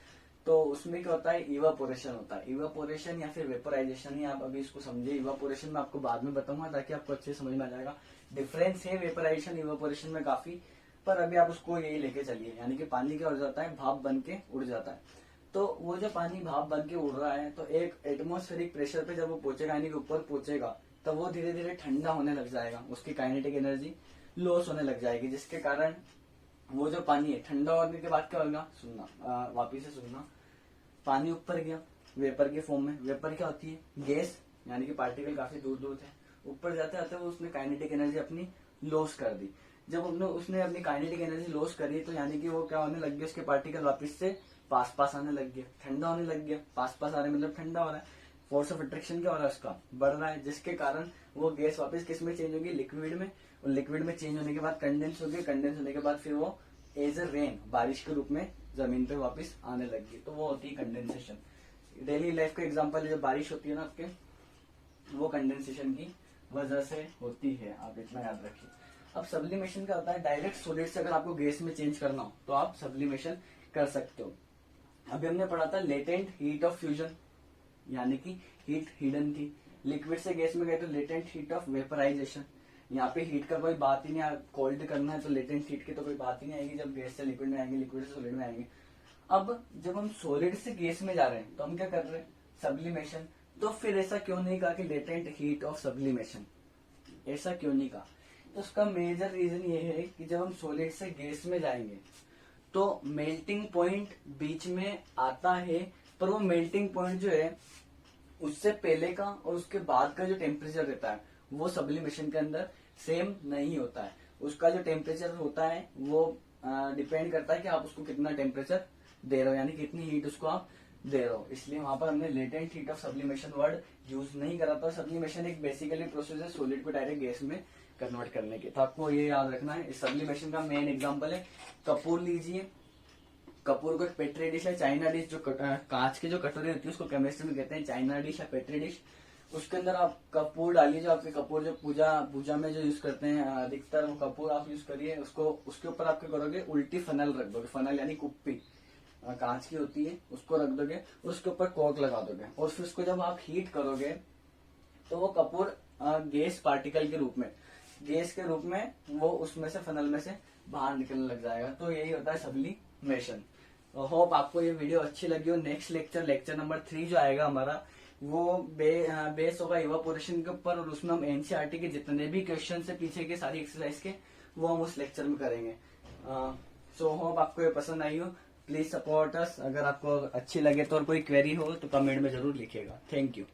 तो उसमें क्या होता है, इवापोरेशन होता है। इवापोरेशन या फिर वेपराइजेशन ही आप अभी इसको समझिए। इवापोरेशन में आपको बाद में बताऊंगा ताकि आपको अच्छे समझ में आ जाएगा। डिफरेंस है वेपराइजेशन इवापोरेशन में काफी, पर अभी आप उसको यही लेके चलिए। यानी कि पानी क्या उड़ जाता है, भाप बन के उड़ जाता है। तो वो जो पानी भाप बन के उड़ रहा है तो एक एटमॉस्फेरिक प्रेशर पे जब वो पहुंचेगा यानी कि ऊपर पहुंचेगा तब वो धीरे धीरे ठंडा होने लग जाएगा, उसकी काइनेटिक एनर्जी लॉस होने लग जाएगी, जिसके कारण वो जो पानी है ठंडा होने के बाद क्या होगा, सुनना वापिस से सुनना, पानी ऊपर गया वेपर के फॉर्म में। वेपर क्या होती है, गैस यानी कि पार्टिकल काफी दूर दूर थे, ऊपर जाते जाते उसने काइनेटिक एनर्जी अपनी लॉस कर दी। जब उसने अपनी काइनेटिक एनर्जी लॉस करी तो यानी कि वो क्या होने लग गया, उसके पार्टिकल वापस से पास पास आने लग गया, ठंडा होने लग गया। पास पास आ रहे मतलब ठंडा हो रहा है, फोर्स ऑफ अट्रैक्शन क्या हो रहा है उसका बढ़ रहा है, जिसके कारण वो गैस वापस किस में चेंज होगी, लिक्विड में। और लिक्विड में चेंज होने के बाद कंडेंस होगी, कंडेंस होने के बाद फिर वो एज अ रेन बारिश के रूप में जमीन पे वापस आने लगी। तो वो होती है कंडेंसेशन। डेली लाइफ का एग्जांपल जब बारिश होती है ना आपके, वो कंडेंसेशन की वजह से होती है, आप इतना याद रखिए। अब सब्लिमेशन क्या होता है, डायरेक्ट सॉलिड से अगर आपको गैस में चेंज करना हो तो आप सब्लिमेशन कर सकते हो। अभी हमने पढ़ा था लेटेंट हीट ऑफ फ्यूजन, यानी कि हीट हिडन थी। लिक्विड से गैस में गए तो लेटेंट हीट ऑफ वेपराइजेशन। यहाँ पे हीट का कोई बात ही नहीं, कोल्ड करना है तो लेटेंट हीट की तो कोई बात ही नहीं आएगी जब गैस से लिक्विड में आएंगे, लिक्विड से सॉलिड में आएंगे। अब जब हम सॉलिड से गैस में जा रहे हैं तो हम क्या कर रहे हैं, सब्लिमेशन। तो फिर ऐसा क्यों नहीं कहा कि लेटेंट हीट ऑफ सब्लिमेशन, ऐसा क्यों नहीं कहा? तो उसका मेजर रीजन ये है कि जब हम सॉलिड से गैस में जाएंगे तो मेल्टिंग पॉइंट बीच में आता है, पर वो मेल्टिंग पॉइंट जो है उससे पहले का और उसके बाद का जो टेम्परेचर रहता है वो सब्लिमेशन के अंदर सेम नहीं होता है। उसका जो टेम्परेचर होता है वो डिपेंड करता है कि आप उसको कितना टेम्परेचर दे रहे हो, यानी कितनी हीट उसको आप दे रहे हो। इसलिए वहां पर हमने latent heat of sublimation word use नहीं करा था। सब्लिमेशन एक बेसिकली प्रोसेस है सॉलिड को डायरेक्ट गैस में कन्वर्ट करने के। तो आपको ये याद रखना है। इस सब्लिमेशन का मेन एग्जांपल है कपूर लीजिए। कपूर को एक पेट्री डिश है, चाइना डिश, जो कांच की जो कटोरी होती है उसको केमिस्ट्री में कहते हैं चाइना डिश या पेट्री डिश। उसके अंदर आप कपूर डालिए, जो आपके कपूर जो पूजा में जो यूज करते हैं अधिकतर वो कपूर आप यूज करिए। उसको उसके ऊपर आप क्या करोगे, उल्टी फनल रख दोगे, फनल यानी कुप्पी कांच की होती है, उसको रख दोगे, उसके ऊपर कॉर्क लगा दोगे और फिर उसको जब आप हीट करोगे तो वो कपूर गैस पार्टिकल के रूप में, गैस के रूप में वो उसमें से फनल में से बाहर निकलने लग जाएगा। तो यही होता है सब्लिमेशन। होप आपको ये वीडियो अच्छी लगी हो। नेक्स्ट लेक्चर नंबर 3 जो आएगा हमारा वो बेस होगा इवापोरेशन के ऊपर, और उसमें हम एनसीईआरटी के जितने भी क्वेश्चन है पीछे के सारी एक्सरसाइज के वो हम उस लेक्चर में करेंगे। सो होप आपको ये पसंद आई हो। Please support us. अगर आपको अच्छी लगे तो और कोई क्वेरी हो तो कमेंट में जरूर लिखिएगा। Thank you.